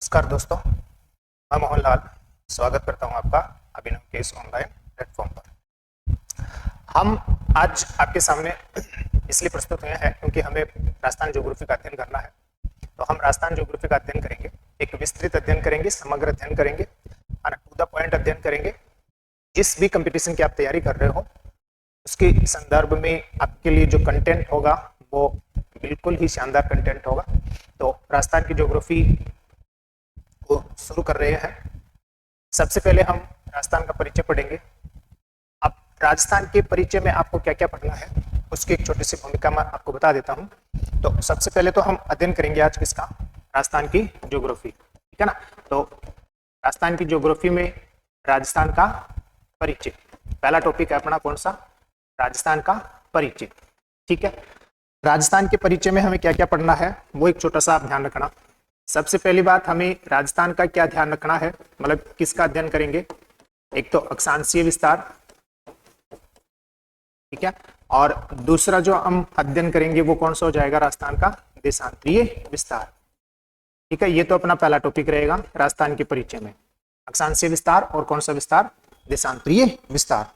नमस्कार दोस्तों, मैं मोहन लाल स्वागत करता हूं आपका अभिनव के इस ऑनलाइन प्लेटफॉर्म पर। हम आज आपके सामने इसलिए प्रस्तुत हुए हैं क्योंकि हमें राजस्थान ज्योग्राफी का अध्ययन करना है। तो हम राजस्थान ज्योग्राफी का अध्ययन करेंगे, एक विस्तृत अध्ययन करेंगे, समग्र अध्ययन करेंगे, टू द पॉइंट अध्ययन करेंगे। जिस भी कंपटीशन की आप तैयारी कर रहे हो उसके संदर्भ में आपके लिए जो कंटेंट होगा वो बिल्कुल ही शानदार कंटेंट होगा। तो राजस्थान की ज्योग्राफी को शुरू कर रहे हैं। सबसे पहले हम राजस्थान का परिचय पढ़ेंगे। अब राजस्थान के परिचय में आपको क्या क्या पढ़ना है उसकी एक छोटी सी भूमिका मैं आपको बता देता हूं। तो सबसे पहले तो हम अध्ययन करेंगे आज किसका, राजस्थान की ज्योग्राफी, ठीक है ना। तो राजस्थान की ज्योग्राफी में राजस्थान का परिचय पहला टॉपिक है अपना, कौन सा, राजस्थान का परिचय, ठीक है। राजस्थान के परिचय में हमें क्या क्या पढ़ना है वो एक छोटा सा आप ध्यान रखना। सबसे पहली बात, हमें राजस्थान का क्या ध्यान रखना है, मतलब किसका अध्ययन करेंगे। एक तो अक्षांशीय विस्तार, ठीक है, और दूसरा जो हम अध्ययन करेंगे वो कौन सा हो जाएगा, राजस्थान का देशांतरीय विस्तार, ठीक है। ये तो अपना पहला टॉपिक रहेगा राजस्थान के परिचय में, अक्षांशीय विस्तार और कौन सा विस्तार, देशांतरीय विस्तार।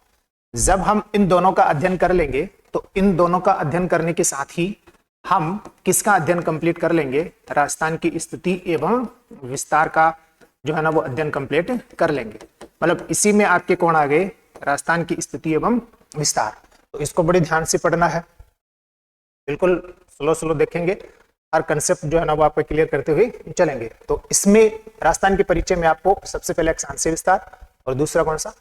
जब हम इन दोनों का अध्ययन कर लेंगे तो इन दोनों का अध्ययन करने के साथ ही हम किसका अध्ययन कंप्लीट कर लेंगे, राजस्थान की स्थिति एवं विस्तार का जो है ना वो अध्ययन कंप्लीट कर लेंगे। मतलब इसी में आपके कौन आ गए, राजस्थान की स्थिति एवं विस्तार। तो इसको बड़े ध्यान से पढ़ना है, बिल्कुल स्लो स्लो देखेंगे, हर कंसेप्ट जो है ना वो आपको क्लियर करते हुए चलेंगे। तो इसमें राजस्थान के परिचय में आपको सबसे पहले अक्षांशीय विस्तार और दूसरा कौन सा,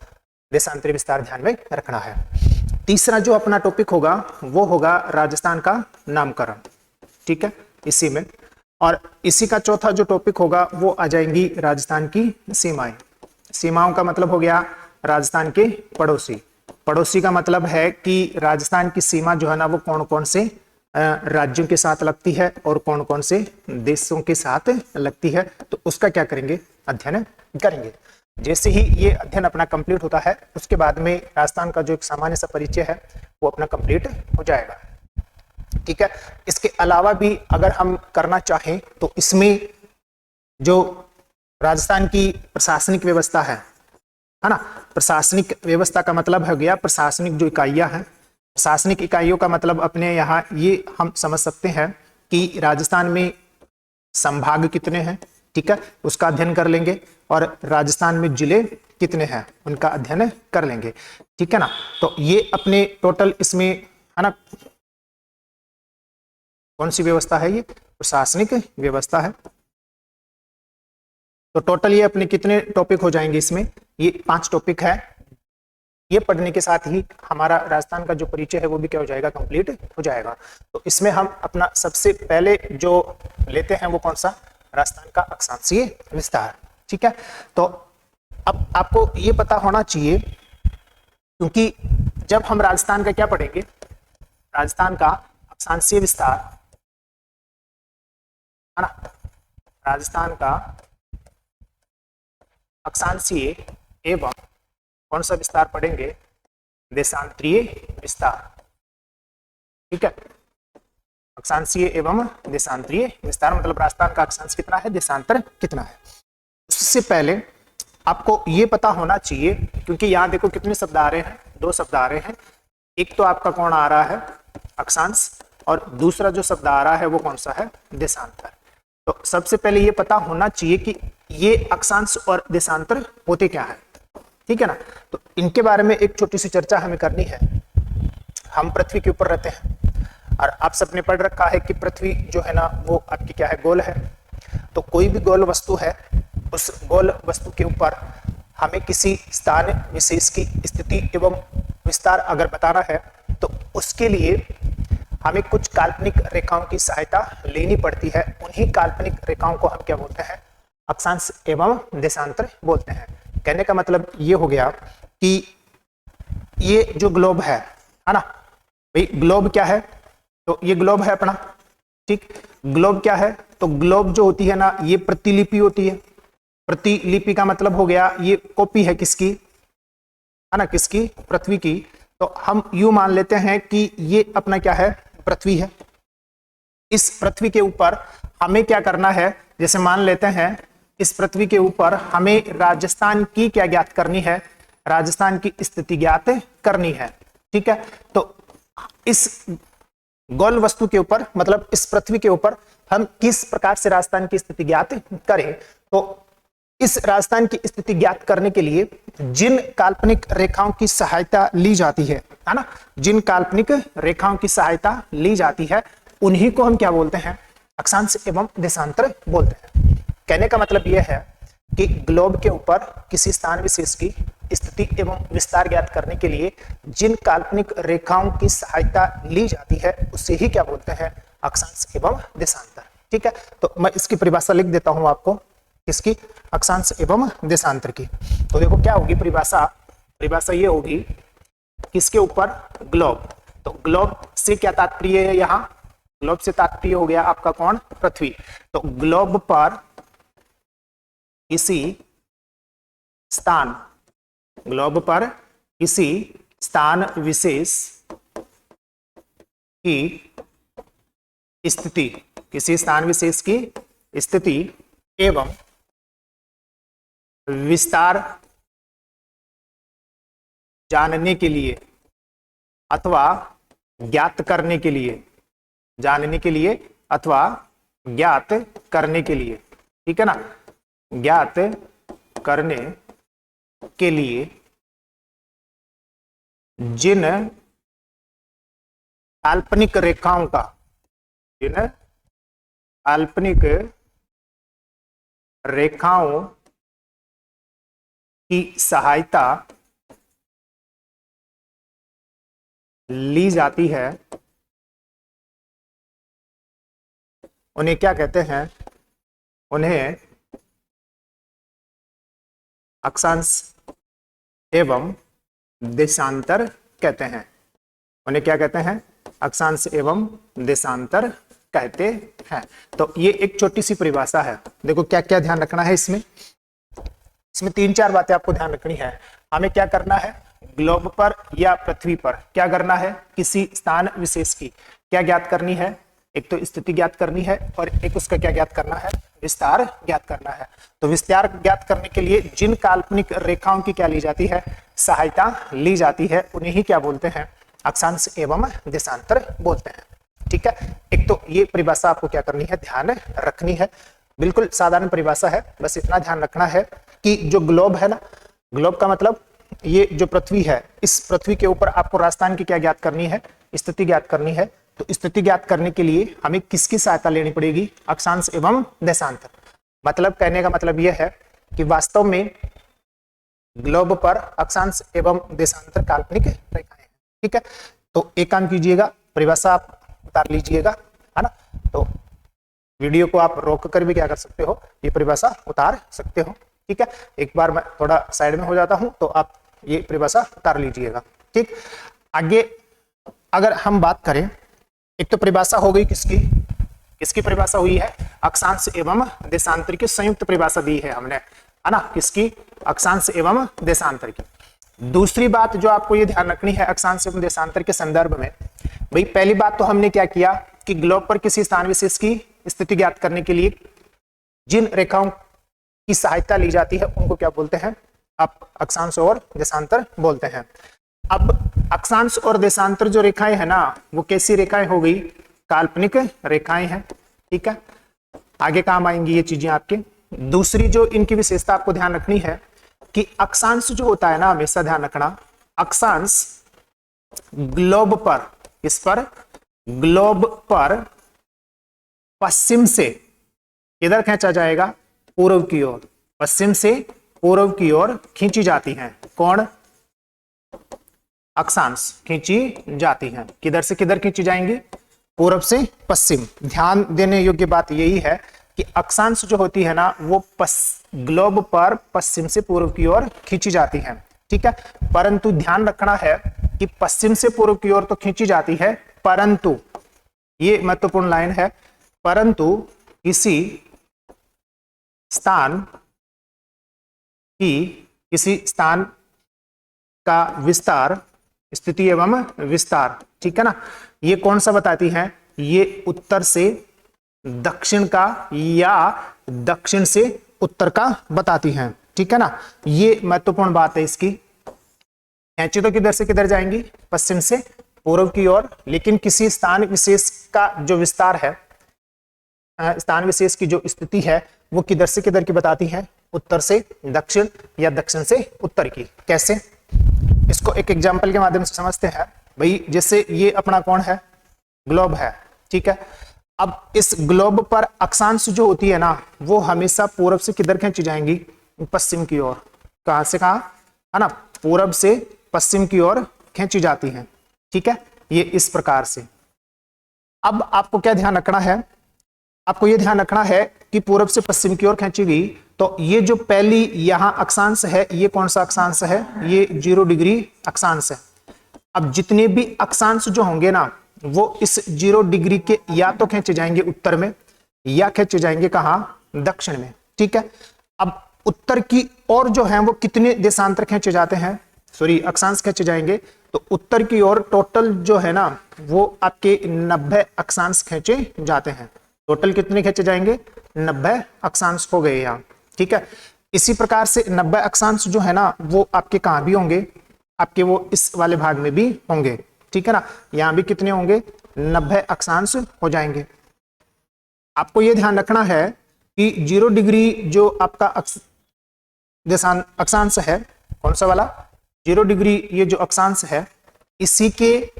देशांतरीय विस्तार ध्यान में रखना है। तीसरा जो अपना टॉपिक होगा वो होगा राजस्थान का नामकरण, ठीक है, इसी में। और इसी का चौथा जो टॉपिक होगा वो आ जाएंगी राजस्थान की सीमाएं। सीमाओं का मतलब हो गया राजस्थान के पड़ोसी। पड़ोसी का मतलब है कि राजस्थान की सीमा जो है ना वो कौन कौन से राज्यों के साथ लगती है और कौन कौन से देशों के साथ लगती है, तो उसका क्या करेंगे, अध्ययन करेंगे। जैसे ही ये अध्ययन अपना कंप्लीट होता है उसके बाद में राजस्थान का जो एक सामान्य सा परिचय है वो अपना कंप्लीट हो जाएगा, ठीक है। इसके अलावा भी अगर हम करना चाहें तो इसमें जो राजस्थान की प्रशासनिक व्यवस्था है ना, प्रशासनिक व्यवस्था का मतलब हो गया प्रशासनिक जो इकाइयां हैं। प्रशासनिक इकाइयों का मतलब अपने यहाँ ये हम समझ सकते हैं कि राजस्थान में संभाग कितने हैं, ठीक है, उसका अध्ययन कर लेंगे, और राजस्थान में जिले कितने हैं उनका अध्ययन कर लेंगे, ठीक है ना। तो ये अपने टोटल इसमें है ना, कौन सी व्यवस्था है, ये प्रशासनिक व्यवस्था है। तो टोटल ये अपने कितने टॉपिक हो जाएंगे, इसमें ये 5 टॉपिक है। ये पढ़ने के साथ ही हमारा राजस्थान का जो परिचय है वो भी क्या हो जाएगा, कंप्लीट हो जाएगा। तो इसमें हम अपना सबसे पहले जो लेते हैं वो कौन सा, राजस्थान का अक्षांशीय विस्तार, ठीक है। तो अब आपको ये पता होना चाहिए, क्योंकि जब हम राजस्थान का क्या पढ़ेंगे, राजस्थान का अक्षांशीय विस्तार है ना, राजस्थान का अक्षांशीय एवं कौन सा विस्तार पढ़ेंगे, देशांतरीय विस्तार, ठीक है। अक्षांशीय एवं देशांतरीय विस्तार मतलब राजस्थान का अक्षांश कितना है, देशांतर कितना है। उससे पहले आपको ये पता होना चाहिए, क्योंकि यहाँ देखो कितने शब्द आ रहे हैं, 2 शब्द आ रहे हैं। एक तो आपका कौन आ रहा है, अक्षांश, और दूसरा जो शब्द आ रहा है वो कौन सा है, देशांतर। तो सबसे पहले ये पता होना चाहिए कि ये अक्षांश और देशांतर होते क्या है, ठीक है ना। तो इनके बारे में एक छोटी सी चर्चा हमें करनी है। हम पृथ्वी के ऊपर रहते हैं और आप सबने पढ़ रखा है कि पृथ्वी जो है ना वो आपकी क्या है, गोल है। तो कोई भी गोल वस्तु है, उस गोल वस्तु के ऊपर हमें किसी स्थान विशेष की स्थिति एवं विस्तार अगर बताना है तो उसके लिए हमें कुछ काल्पनिक रेखाओं की सहायता लेनी पड़ती है। उन्हीं काल्पनिक रेखाओं को हम क्या बोलते हैं, अक्षांश एवं देशांतर बोलते हैं। कहने का मतलब ये हो गया कि ये जो ग्लोब है ना भाई, ग्लोब क्या है, तो ये ग्लोब है अपना, ठीक। ग्लोब क्या है, तो ग्लोब जो होती है ना ये प्रतिलिपि होती है। प्रतिलिपि का मतलब हो गया ये कॉपी है किसकी, है ना, किसकी, पृथ्वी की। तो हम यूं मान लेते हैं कि ये अपना क्या है, पृथ्वी है। इस पृथ्वी के ऊपर हमें क्या करना है, जैसे मान लेते हैं इस पृथ्वी के ऊपर हमें राजस्थान की क्या ज्ञात करनी है, राजस्थान की स्थिति ज्ञात करनी है। ठीक है, तो इस गोल वस्तु के ऊपर मतलब इस पृथ्वी के ऊपर हम किस प्रकार से राजस्थान की स्थिति ज्ञात करें, तो इस राजस्थान की स्थिति ज्ञात करने के लिए जिन काल्पनिक रेखाओं की सहायता ली जाती है ना, जिन काल्पनिक रेखाओं की सहायता ली जाती है उन्हीं को हम क्या बोलते हैं, अक्षांश एवं देशांतर बोलते हैं। कहने का मतलब यह है कि ग्लोब के ऊपर किसी स्थान विशेष की स्थिति एवं विस्तार ज्ञात करने के लिए जिन काल्पनिक रेखाओं की सहायता ली जाती है उसे ही क्या बोलते हैं, अक्षांश एवं देशांतर। ठीक है, तो मैं इसकी परिभाषा लिख देता हूं आपको, किसकी, अक्षांश एवं देशांतर की। तो देखो क्या होगी परिभाषा, परिभाषा ये होगी किसके ऊपर, ग्लोब। तो ग्लोब से क्या तात्पर्य है, यहाँ ग्लोब से तात्पर्य हो गया आपका कौन, पृथ्वी। तो ग्लोब पर किसी स्थान, ग्लोब पर किसी स्थान विशेष की स्थिति, किसी स्थान विशेष की स्थिति एवं विस्तार जानने के लिए अथवा ज्ञात करने के लिए, जानने के लिए अथवा ज्ञात करने के लिए, ठीक है ना, ज्ञात करने के लिए जिन काल्पनिक रेखाओं का, जिन काल्पनिक रेखाओं की सहायता ली जाती है उन्हें क्या कहते हैं, उन्हें अक्षांश एवं देशांतर कहते हैं। उन्हें क्या कहते हैं, अक्षांश एवं देशांतर कहते हैं। तो ये एक छोटी सी परिभाषा है। देखो क्या क्या ध्यान रखना है इसमें, इसमें 3-4 बातें आपको ध्यान रखनी है। हमें क्या करना है, ग्लोब पर या पृथ्वी पर क्या करना है, किसी स्थान विशेष की क्या ज्ञात करनी है, एक तो स्थिति ज्ञात करनी है और एक उसका क्या ज्ञात करना है, विस्तार ज्ञात करना है। तो विस्तार ज्ञात करने के लिए जिन काल्पनिक रेखाओं की क्या ली जाती है, सहायता ली जाती है, उन्हें ही क्या बोलते हैं, अक्षांश एवं देशांतर बोलते हैं। ठीक है, एक तो ये परिभाषा आपको क्या करनी है, ध्यान रखनी है। बिल्कुल साधारण परिभाषा है, बस इतना ध्यान रखना है कि जो ग्लोब है ना, ग्लोब का मतलब ये जो पृथ्वी है, इस पृथ्वी के ऊपर आपको राजस्थान की क्या ज्ञात करनी है, स्थिति ज्ञात करनी है। तो स्थिति ज्ञात करने के लिए हमें किसकी सहायता लेनी पड़ेगी, अक्षांश एवं देशांतर। मतलब कहने का मतलब यह है कि वास्तव में ग्लोब पर अक्षांश एवं देशांतर काल्पनिक रेखाएं हैं। ठीक है, तो एक काम कीजिएगा, परिभाषा आप उतार लीजिएगा, है ना। तो वीडियो को आप रोक कर भी क्या कर सकते हो, ये परिभाषा उतार सकते हो। ठीक है, एक बार मैं थोड़ा साइड में हो जाता हूं तो आप ये परिभाषा उतार लीजिएगा। ठीक, आगे अगर हम बात करें, एक तो परिभाषा हो गई किसकी, किसकी परिभाषा हुई है, अक्षांश एवं देशांतर की संयुक्त परिभाषा दी है हमने, है ना, किसकी, अक्षांश एवं देशांतर की। दूसरी बात जो आपको ये ध्यान रखनी है अक्षांश एवं देशांतर के संदर्भ में, भाई पहली बात तो हमने क्या किया कि ग्लोब पर किसी स्थान विशेष की स्थिति ज्ञात करने के लिए जिन रेखाओं की सहायता ली जाती है उनको क्या बोलते हैं, आप अक्षांश और देशांतर बोलते हैं। अब अक्षांश और देशांतर जो रेखाएं हैं ना, वो कैसी रेखाएं हो गई, काल्पनिक रेखाएं हैं। ठीक है, आगे काम आएंगी ये चीजें आपके। दूसरी जो इनकी विशेषता आपको ध्यान रखनी है कि अक्षांश जो होता है ना, हमेशा ध्यान रखना, अक्षांश ग्लोब पर, इस पर ग्लोब पर पश्चिम से इधर खींचा जाएगा, पूर्व की ओर, पश्चिम से पूर्व की ओर खींची जाती हैं। कौन, अक्षांश खींची जाती हैं। किधर से किधर खींची जाएंगी, पूर्व से पश्चिम। ध्यान देने योग्य बात यही है कि अक्षांश जो होती है ना, वो ग्लोब पर पश्चिम से पूर्व की ओर खींची जाती है। ठीक है, परंतु ध्यान रखना है कि पश्चिम से पूर्व की ओर तो खींची जाती है, परंतु ये महत्वपूर्ण लाइन है, परंतु किसी स्थान की, किसी स्थान का विस्तार, स्थिति एवं विस्तार, ठीक है ना, ये कौन सा बताती है, ये उत्तर से दक्षिण का या दक्षिण से उत्तर का बताती हैं। ठीक है ना, ये महत्वपूर्ण बात है इसकी। खींची तो किधर से किधर जाएंगी, पश्चिम से पूर्व की ओर, लेकिन किसी स्थान विशेष का जो विस्तार है, स्थान विशेष की जो स्थिति है वो किधर से किधर की बताती है, उत्तर से दक्षिण या दक्षिण से उत्तर की। कैसे, इसको एक एग्जांपल के माध्यम से समझते हैं। भाई जैसे ये अपना कौन है, ग्लोब है, ठीक है। अब इस ग्लोब पर अक्षांश जो होती है ना, वो हमेशा पूर्व से किधर खींची जाएंगी, पश्चिम की ओर। कहां से कहां, है ना, पूर्व से पश्चिम की ओर खींची जाती है। ठीक है, ये इस प्रकार से। अब आपको क्या ध्यान रखना है, आपको यह ध्यान रखना है कि पूर्व से पश्चिम की ओर खींची गई, तो ये जो पहली यहां अक्षांश है, ये कौन सा अक्षांश है, ये 0 डिग्री अक्षांश है। अब जितने भी अक्षांश जो होंगे ना, वो इस 0 डिग्री के या तो खींचे जाएंगे उत्तर में या खींचे जाएंगे कहां, दक्षिण में। ठीक है, अब उत्तर की ओर जो है वो कितने देशांतर खींचे जाते हैं, सॉरी अक्षांश खींचे जाएंगे, तो उत्तर की ओर टोटल जो है ना वो आपके 90 अक्षांश खींचे जाते हैं। टोटल कितने खींचे जाएंगे, 90 अक्षांश हो गए यहाँ। ठीक है, इसी प्रकार से 90 अक्षांश जो है ना वो आपके कहां भी होंगे, आपके वो इस वाले भाग में भी होंगे। ठीक है ना, यहां भी कितने होंगे, 90 अक्षांश हो जाएंगे। आपको यह ध्यान रखना है कि 0 डिग्री जो आपका अक्षांश है, कौन सा वाला, 0 डिग्री, ये जो अक्षांश है, इसी के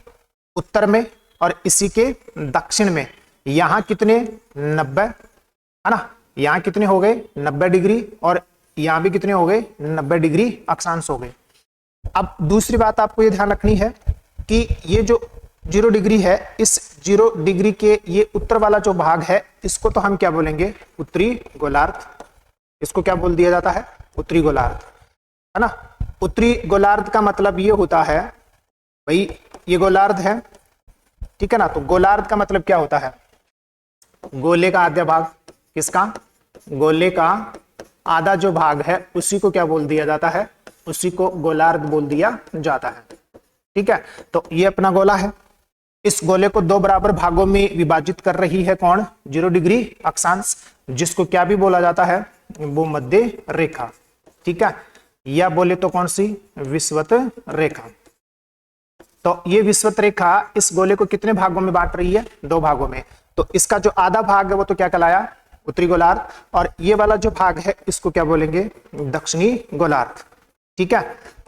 उत्तर में और इसी के दक्षिण में यहां कितने, 90, है ना, यहां कितने हो गए 90 डिग्री, और यहां भी कितने हो गए 90 डिग्री अक्षांश हो गए। अब दूसरी बात आपको ये ध्यान रखनी है कि ये जो 0 डिग्री है, इस 0 डिग्री के ये उत्तर वाला जो भाग है, इसको तो हम क्या बोलेंगे, उत्तरी गोलार्ध। इसको क्या बोल दिया जाता है, उत्तरी गोलार्ध, है ना। उत्तरी गोलार्ध का मतलब ये होता है, भाई ये गोलार्ध है, ठीक है ना, तो गोलार्ध का मतलब क्या होता है, गोले का आधा भाग, किसका, गोले का आधा जो भाग है उसी को क्या बोल दिया जाता है, उसी को गोलार्ध बोल दिया जाता है। ठीक है, तो ये अपना गोला है, इस गोले को 2 बराबर भागों में विभाजित कर रही है कौन, 0 डिग्री अक्षांश, जिसको क्या भी बोला जाता है, वो मध्य रेखा। ठीक है, या बोले तो कौन सी, विषुवत रेखा। तो ये विषुवत रेखा इस गोले को कितने भागों में बांट रही है, 2 भागों में। तो इसका जो आधा भाग है वो तो क्या कहलाया, उत्तरी गोलार्ध, और ये वाला जो भाग है इसको क्या बोलेंगे, दक्षिणी गोलार्ध। ठीक है,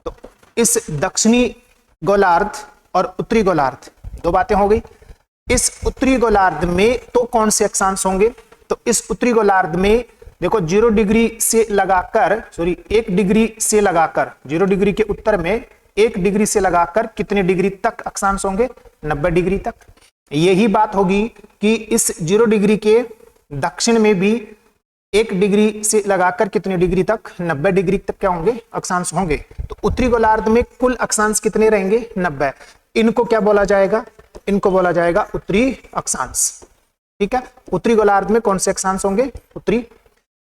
तो इस दक्षिणी गोलार्ध और उत्तरी गोलार्ध 2 बातें हो गई। इस उत्तरी गोलार्ध में तो कौन से अक्षांश होंगे, तो इस उत्तरी गोलार्ध में देखो 0 डिग्री से लगाकर, सॉरी 1 डिग्री से लगाकर, 0 डिग्री के उत्तर में 1 डिग्री से लगाकर कितने डिग्री तक अक्षांश होंगे, 90 डिग्री तक। यही बात होगी कि इस 0 डिग्री के दक्षिण में भी 1 डिग्री से लगाकर कितने डिग्री तक, 90 डिग्री तक क्या होंगे, अक्षांश होंगे। तो उत्तरी गोलार्ध में कुल अक्षांश कितने रहेंगे, 90। इनको क्या बोला जाएगा, इनको बोला जाएगा उत्तरी अक्षांश। ठीक है, उत्तरी गोलार्ध में कौन से अक्षांश होंगे, उत्तरी,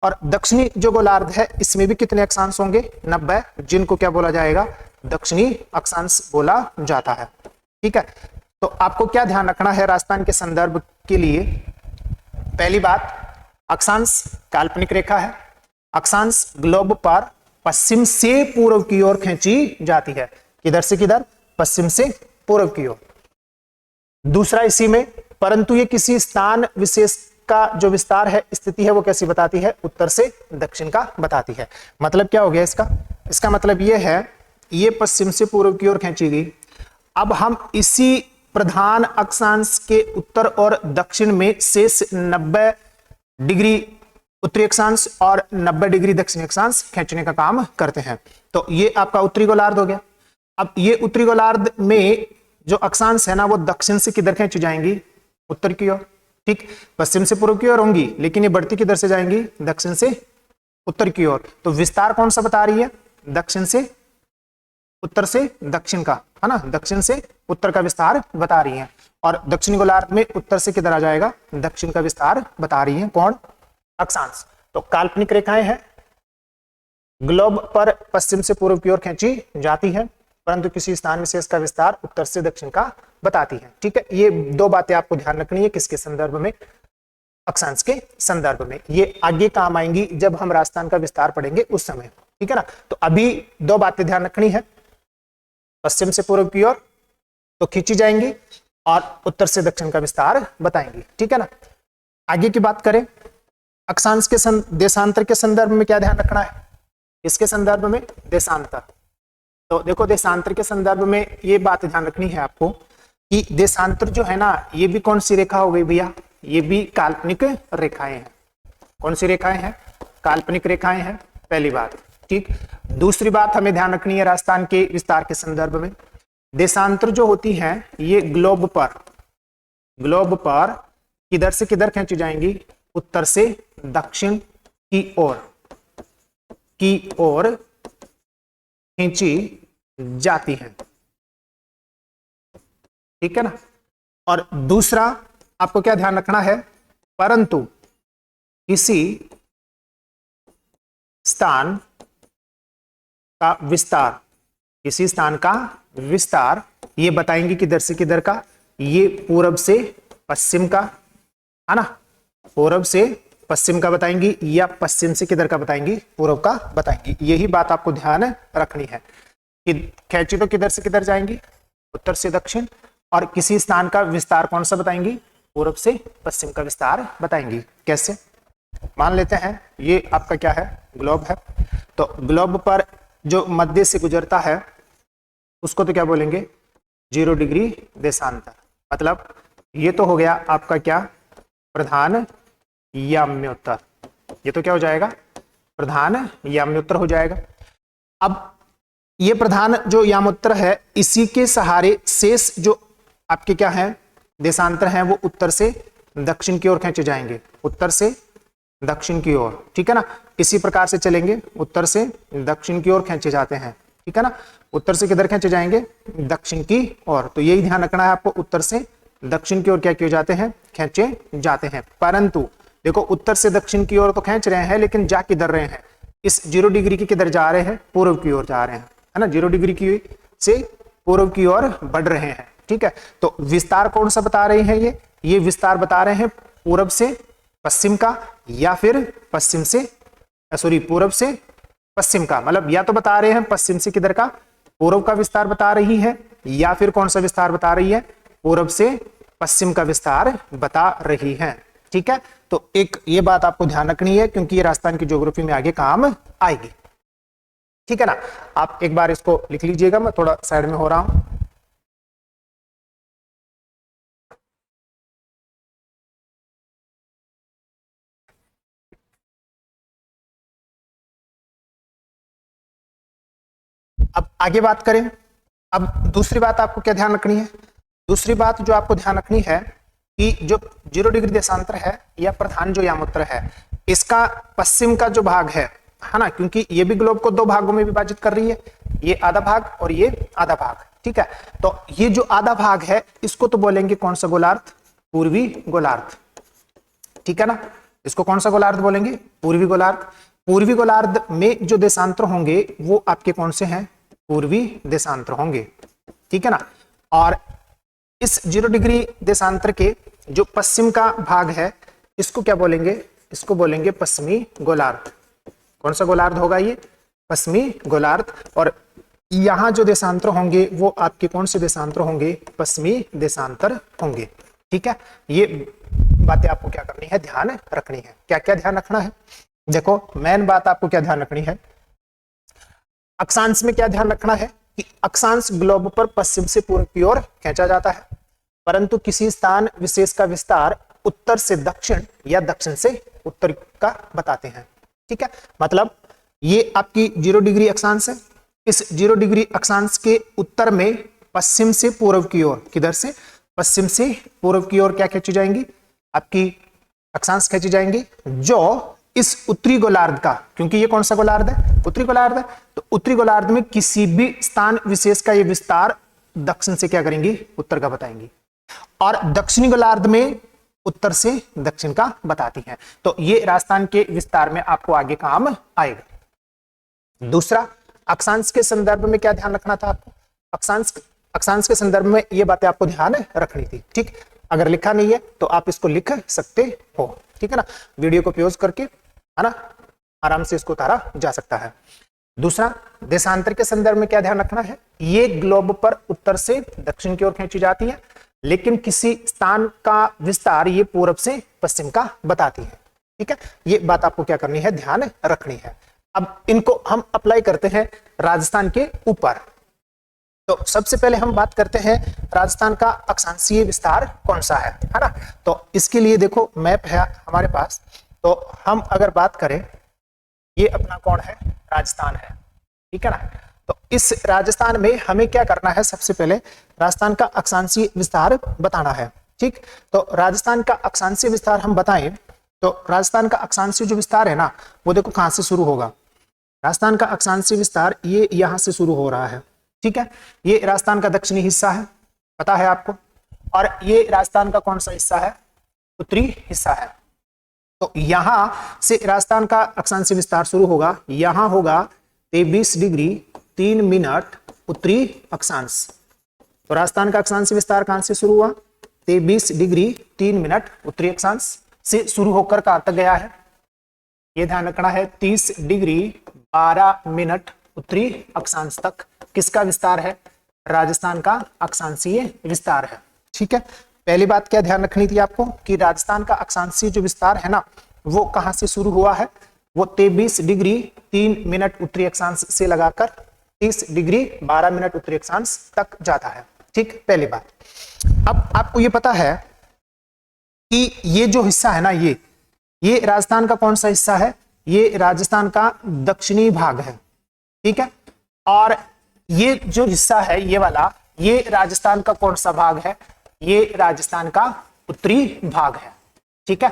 और दक्षिणी जो गोलार्ध है इसमें भी कितने अक्षांश होंगे, 90, जिनको क्या बोला जाएगा, दक्षिणी अक्षांश बोला जाता है। ठीक है, तो आपको क्या ध्यान रखना है राजस्थान के संदर्भ के लिए, पहली बात, अक्षांश काल्पनिक रेखा है, अक्षांश ग्लोब पर पश्चिम से पूर्व की ओर खींची जाती है, किधर से किधर, पश्चिम से पूर्व की ओर। दूसरा इसी में, परंतु ये किसी स्थान विशेष का जो विस्तार है, स्थिति है, वो कैसी बताती है, उत्तर से दक्षिण का बताती है। मतलब क्या हो गया इसका, इसका मतलब ये है, ये पश्चिम से पूर्व की ओर खींची गई। अब हम इसी प्रधान अक्षांश के उत्तर और दक्षिण में शेष 90 डिग्री उत्तरी अक्षांश और 90 डिग्री दक्षिणी अक्षांश खींचने का काम करते हैं। तो ये आपका उत्तरी गोलार्ध हो गया। अब ये उत्तरी गोलार्ध में जो अक्षांश है ना, वो दक्षिण से किधर खींची जाएंगी, उत्तर की ओर। ठीक, पश्चिम से पूर्व की ओर होंगी, लेकिन ये बढ़ती किधर से जाएंगी, दक्षिण से उत्तर की ओर। तो विस्तार कौन सा बता रही है, दक्षिण से उत्तर से दक्षिण का, है ना, दक्षिण से उत्तर का विस्तार बता रही है। और दक्षिणी गोलार्ध में उत्तर से किधर आ जाएगा, दक्षिण का विस्तार बता रही है कौन, अक्षांश। तो काल्पनिक रेखाएं हैं, ग्लोब पर पश्चिम से पूर्व की ओर खींची जाती है, परंतु किसी स्थान विशेष का विस्तार उत्तर से दक्षिण का बताती है। ठीक है, ये 2 बातें आपको ध्यान रखनी है, किसके संदर्भ में, अक्षांश के संदर्भ में। ये आगे काम आएंगी जब हम राजस्थान का विस्तार पढ़ेंगे उस समय, ठीक है ना। तो अभी दो बातें ध्यान रखनी है, पश्चिम से पूर्व की ओर तो खींची जाएंगी और उत्तर से दक्षिण का विस्तार बताएंगी, ठीक है ना। आगे की बात करें, अक्षांश के देशांतर के संदर्भ में क्या ध्यान रखना है, इसके संदर्भ में देशांतर। तो देखो देशांतर के संदर्भ में ये बात ध्यान रखनी है आपको कि देशांतर जो है ना, ये भी कौन सी रेखा हो गई भैया, ये भी काल्पनिक रेखाएं हैं। कौन सी रेखाएं हैं, काल्पनिक रेखाएं हैं, पहली बात, ठीक। दूसरी बात हमें ध्यान रखनी है राजस्थान के विस्तार के संदर्भ में, देशांतर जो होती हैं ये ग्लोब पर किधर से किधर खींची जाएंगी, उत्तर से दक्षिण की ओर खींची जाती हैं, ठीक है ना। और दूसरा आपको क्या ध्यान रखना है, परंतु किसी स्थान का विस्तार, ये बताएंगे किधर से किधर का, ये पूरब से पश्चिम का, है ना, पूरब से पश्चिम का बताएंगी या पश्चिम से किधर का बताएंगी, पूर्व का बताएंगी। यही बात आपको ध्यान रखनी है कि खींची तो किधर से किधर जाएंगी, उत्तर से दक्षिण, और किसी स्थान का विस्तार कौन सा बताएंगी, पूर्व से पश्चिम का विस्तार बताएंगी। कैसे, मान लेते हैं ये आपका क्या है, ग्लोब है, तो ग्लोब पर जो मध्य से गुजरता है उसको तो क्या बोलेंगे, 0 डिग्री देशांतर। मतलब ये तो हो गया आपका क्या, प्रधान याम्योत्तर, ये तो क्या हो जाएगा, प्रधान याम्योत्तर हो जाएगा। अब ये प्रधान जो यामोत्तर है, इसी के सहारे शेष जो आपके क्या है देशांतर हैं, वो उत्तर से दक्षिण की ओर खींचे जाएंगे, उत्तर से दक्षिण की ओर, ठीक है ना। इसी प्रकार से चलेंगे, उत्तर से दक्षिण की ओर खींचे जाते हैं, ठीक है ना। उत्तर से किधर खींचे जाएंगे, दक्षिण की ओर। तो यही ध्यान रखना है आपको, उत्तर से दक्षिण की ओर क्या किए जाते हैं, खींचे जाते हैं। परंतु देखो उत्तर से दक्षिण की ओर तो खींच रहे हैं, लेकिन जा किधर रहे हैं, इस 0 डिग्री के किधर जा रहे हैं, पूर्व की ओर जा रहे हैं, है ना। 0 डिग्री की से पूर्व की ओर बढ़ रहे हैं, ठीक है। तो विस्तार कौन सा बता रहे हैं, ये विस्तार बता रहे हैं पूर्व से पश्चिम का, या फिर पश्चिम से पूर्व से पश्चिम का। मतलब या तो बता रहे हैं पश्चिम से किधर का, पूर्व का विस्तार बता रही है, या फिर कौन सा विस्तार बता रही है, पूर्व से पश्चिम का विस्तार बता रही है, ठीक है। तो एक ये बात आपको ध्यान रखनी है, क्योंकि ये राजस्थान की ज्योग्राफी में आगे काम आएगी, ठीक है ना। आप एक बार इसको लिख लीजिएगा, मैं थोड़ा साइड में हो रहा हूं। अब आगे बात करें, अब दूसरी बात आपको क्या ध्यान रखनी है, दूसरी बात जो आपको ध्यान रखनी है कि जो 0 डिग्री देशांतर है या प्रधान जो यामोत्तर है, इसका पश्चिम का जो भाग है ना, क्योंकि ये भी ग्लोब को 2 भागों में विभाजित कर रही है, ये आधा भाग और ये आधा भाग, ठीक है। तो ये जो आधा भाग है इसको तो बोलेंगे कौन सा गोलार्ध, पूर्वी गोलार्ध, ठीक है ना। इसको कौन सा गोलार्ध बोलेंगे, पूर्वी गोलार्ध। पूर्वी गोलार्ध में जो देशांतर होंगे वो आपके कौन से हैं, पूर्वी देशांतर होंगे, ठीक है ना। और इस 0 डिग्री देशांतर के जो पश्चिम का भाग है इसको क्या बोलेंगे, इसको बोलेंगे पश्चिमी गोलार्ध। कौन सा गोलार्ध होगा ये, पश्चिमी गोलार्ध। और यहां जो देशांतर होंगे वो आपके कौन से देशांतर होंगे, पश्चिमी देशांतर होंगे, ठीक है। ये बातें आपको क्या करनी है, ध्यान रखनी है। क्या क्या ध्यान रखना है, देखो मेन बात आपको क्या ध्यान रखनी है, अक्षांश में क्या ध्यान रखना है कि अक्षांश ग्लोब पर पश्चिम से पूर्व की ओर खींचा जाता है, परंतु किसी स्थान विशेष का विस्तार उत्तर से दक्षिण या दक्षिण से उत्तर का बताते हैं, ठीक है। मतलब ये आपकी 0 डिग्री अक्षांश है, इस 0 डिग्री अक्षांश के उत्तर में पश्चिम से पूर्व की ओर, किधर से, पश्चिम से पूर्व की ओर क्या खींची जाएंगी, आपकी अक्षांश खींची जाएंगी, जो इस उत्तरी गोलार्ध का, क्योंकि ये कौन सा गोलार्ध है, उत्तरी गोलार्ध है, तो उत्तरी गोलार्ध में किसी भी स्थान विशेष का ये विस्तार दक्षिण से क्या करेंगी, उत्तर का बताएंगी, और दक्षिणी गोलार्ध में उत्तर से दक्षिण का बताती हैं। तो ये राजस्थान के विस्तार में आपको आगे काम आएगा। दूसरा, अक्षांश के संदर्भ में क्या ध्यान रखना था आपको, अक्षांश के संदर्भ में ये बातें आपको ध्यान रखनी थी, ठीक। अगर लिखा नहीं है तो आप इसको लिख सकते हो, ठीक है ना। वीडियो को पॉज करके, है ना, आराम से इसको उतारा जा सकता है। दूसरा, देशांतर के संदर्भ में क्या ध्यान रखना है, ये ग्लोब पर उत्तर से दक्षिण की ओर खींची जाती है, लेकिन किसी स्थान का विस्तार ये पूरब से पश्चिम का बताती है, ठीक है। ये बात आपको क्या करनी है, ध्यान रखनी है। अब इनको हम अप्लाई करते हैं राजस्थान के ऊपर। तो सबसे पहले हम बात करते हैं राजस्थान का अक्षांशीय विस्तार कौन सा है ना। तो इसके लिए देखो मैप है हमारे पास। तो हम अगर बात करें, ये अपना कौन है, राजस्थान है, ठीक है ना। तो इस राजस्थान में हमें क्या करना है, सबसे पहले राजस्थान का अक्षांशीय विस्तार बताना है, ठीक। तो राजस्थान का अक्षांशीय विस्तार हम बताएं तो राजस्थान का अक्षांशीय जो विस्तार है ना, वो देखो कहां से शुरू होगा। राजस्थान का अक्षांशीय विस्तार ये यहां से शुरू हो रहा है, ठीक है। ये राजस्थान का दक्षिणी हिस्सा है, पता है आपको, और ये राजस्थान का कौन सा हिस्सा है, उत्तरी हिस्सा है। तो यहां से राजस्थान का अक्षांशीय विस्तार शुरू होगा, यहां होगा 23 डिग्री 3 मिनट उत्तरी अक्षांश। तो राजस्थान का अक्षांशीय विस्तार कहां से शुरू हुआ, 23 डिग्री 3 मिनट उत्तरी अक्षांश से शुरू होकर कहां तक गया है, ये ध्यान रखना है, 30 डिग्री 12 मिनट उत्तरी अक्षांश तक किसका विस्तार है, राजस्थान का अक्षांशीय विस्तार है, ठीक है। पहली बात क्या ध्यान रखनी थी आपको कि राजस्थान का अक्षांशीय जो विस्तार है ना, वो कहां से शुरू हुआ है, वो 23 डिग्री 3 मिनट उत्तरी अक्षांश से लगाकर 30 डिग्री 12 मिनट उत्तरी अक्षांश तक जाता है, ठीक। पहली बात। अब आपको ये पता है कि ये जो हिस्सा है ना, ये राजस्थान का कौन सा हिस्सा है, ये राजस्थान का दक्षिणी भाग है, ठीक है। और ये जो हिस्सा है ये वाला, ये राजस्थान का कौन सा भाग है, ये राजस्थान का उत्तरी भाग है, ठीक है।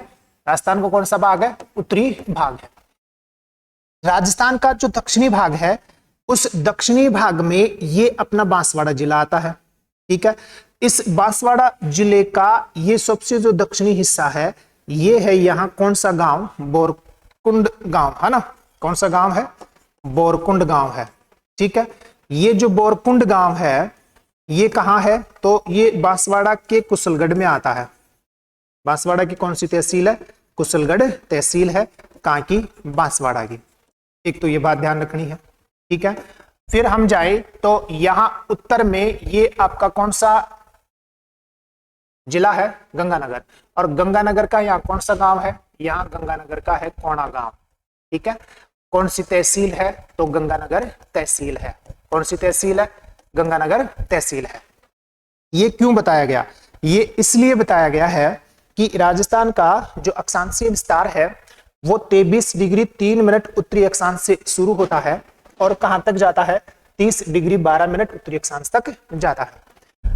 राजस्थान का कौन सा भाग है, उत्तरी भाग है। राजस्थान का जो दक्षिणी भाग है, उस दक्षिणी भाग में ये अपना बांसवाड़ा जिला आता है, ठीक है। इस बांसवाड़ा जिले का ये सबसे जो दक्षिणी हिस्सा है, ये है यहाँ कौन सा गांव, बोरकुंड गांव, है ना। कौन सा गांव है, बोरकुंड गांव है, ठीक है। ये जो बोरकुंड गांव है ये कहां है, तो ये बांसवाड़ा के कुशलगढ़ में आता है। बांसवाड़ा की कौन सी तहसील है, कुशलगढ़ तहसील है, कहां की, बांसवाड़ा की। एक तो ये बात ध्यान रखनी है, ठीक है। फिर हम जाए तो यहां उत्तर में ये आपका कौन सा जिला है, गंगानगर, और गंगानगर का यहाँ कौन सा गांव है, यहाँ गंगानगर का है कोणा गांव, ठीक है। कौन सी तहसील है, तो गंगानगर तहसील है। कौन सी तहसील है, गंगानगर तहसील है। ये क्यों बताया गया, ये इसलिए बताया गया है कि राजस्थान का जो अक्षांशीय विस्तार है वो 23 डिग्री 3 मिनट उत्तरी अक्षांश से शुरू होता है और कहां तक जाता है, 30 डिग्री 12 मिनट उत्तरी अक्षांश तक जाता है।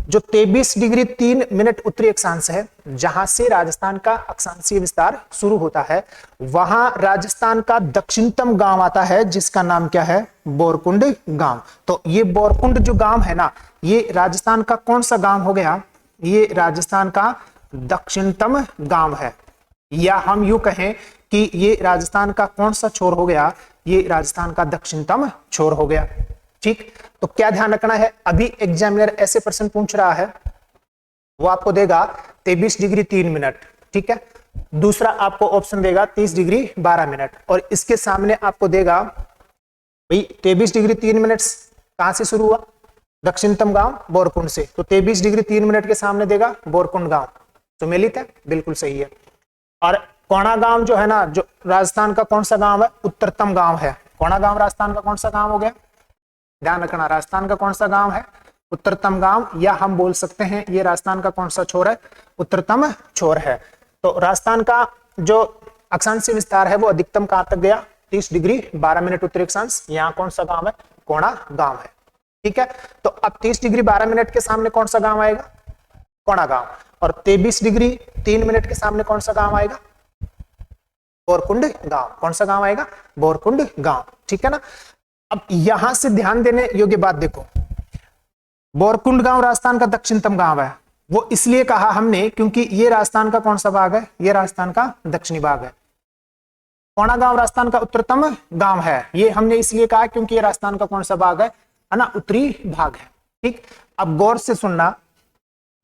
जो 23 डिग्री 3 मिनट उत्तरी अक्षांश है, जहां से राजस्थान का अक्षांशीय विस्तार शुरू होता है, वहां राजस्थान का दक्षिणतम गांव आता है जिसका नाम क्या है, बोरकुंड गांव। तो ये बोरकुंड जो गांव है ना, ये राजस्थान का कौन सा गांव हो गया, ये राजस्थान का दक्षिणतम गांव है, या हम यूं कहें कि ये राजस्थान का कौन सा छोर हो गया, ये राजस्थान का दक्षिणतम छोर हो गया, ठीक। तो क्या ध्यान रखना है, अभी एग्जामिनर ऐसे प्रश्न पूछ रहा है, वो आपको देगा 23 डिग्री 3 मिनट, ठीक है। दूसरा आपको ऑप्शन देगा 30 डिग्री 12 मिनट, और इसके सामने आपको देगा भाई 23 डिग्री 3 मिनट कहां से शुरू हुआ, दक्षिणतम गांव बोरकुंड से, तो 23 डिग्री 3 मिनट के सामने देगा बोरकुंड गांव, सुमेलित है, बिल्कुल सही है। और कोणा गांव जो है ना, जो राजस्थान का कौन सा गांव है, उत्तरतम गांव है। कोणा गांव राजस्थान का कौन सा गांव हो गया, ध्यान रखना, राजस्थान का कौन सा गांव है, उत्तरतम गांव, या हम बोल सकते हैं ये राजस्थान का कौन सा छोर है, उत्तरतम छोर है। तो राजस्थान का जो अक्षांशीय विस्तार है वो अधिकतम कहां तक गया, 30 डिग्री 12 मिनट उत्तरी अक्षांश। यहाँ कौन सा गांव है, कोणा गांव है, ठीक है। तो अब 30 डिग्री 12 मिनट के सामने कौन सा गांव आएगा, कोणा गांव, और 23 डिग्री 3 मिनट के सामने कौन सा गांव आएगा, बोरकुंड गांव। कौन सा गांव आएगा, बोरकुंड गांव, ठीक है ना। अब यहां से ध्यान देने योग्य बात देखो, बोरकुंड गांव राजस्थान का दक्षिणतम गांव है, वो इसलिए कहा हमने क्योंकि ये राजस्थान का कौन सा भाग है, ये राजस्थान का दक्षिणी भाग है। कोणा गांव राजस्थान का उत्तरतम गांव है, ये हमने इसलिए कहा क्योंकि ये राजस्थान का कौन सा भाग है ना, उत्तरी भाग है, ठीक। अब गौर से सुनना,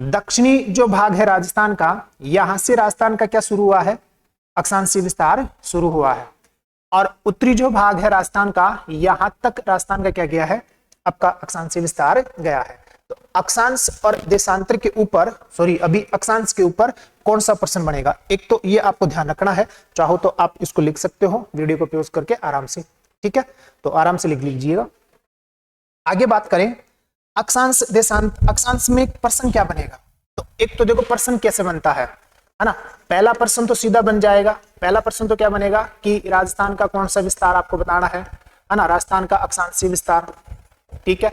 दक्षिणी जो भाग है राजस्थान का, यहां से राजस्थान का क्या शुरू हुआ है, अक्षांशीय विस्तार शुरू हुआ है। और उत्तरी जो भाग है राजस्थान का, यहां तक राजस्थान का क्या गया है, आपका अक्षांशीय विस्तार गया है। तो अक्षांश और देशांतर के ऊपर, सॉरी अभी अक्षांश के ऊपर कौन सा प्रश्न बनेगा, एक तो ये आपको ध्यान रखना है, चाहो तो आप इसको लिख सकते हो वीडियो को पॉज करके आराम से, ठीक है, तो आराम से लिख लीजिएगा। आगे बात करें अक्षांश देशांत, अक्षांश में प्रश्न क्या बनेगा, तो एक तो देखो प्रश्न कैसे बनता है ना। पहला प्रश्न तो सीधा बन जाएगा, पहला प्रश्न तो क्या बनेगा कि राजस्थान का कौन सा विस्तार आपको बताना है ना, राजस्थान का अक्षांशीय विस्तार, ठीक है,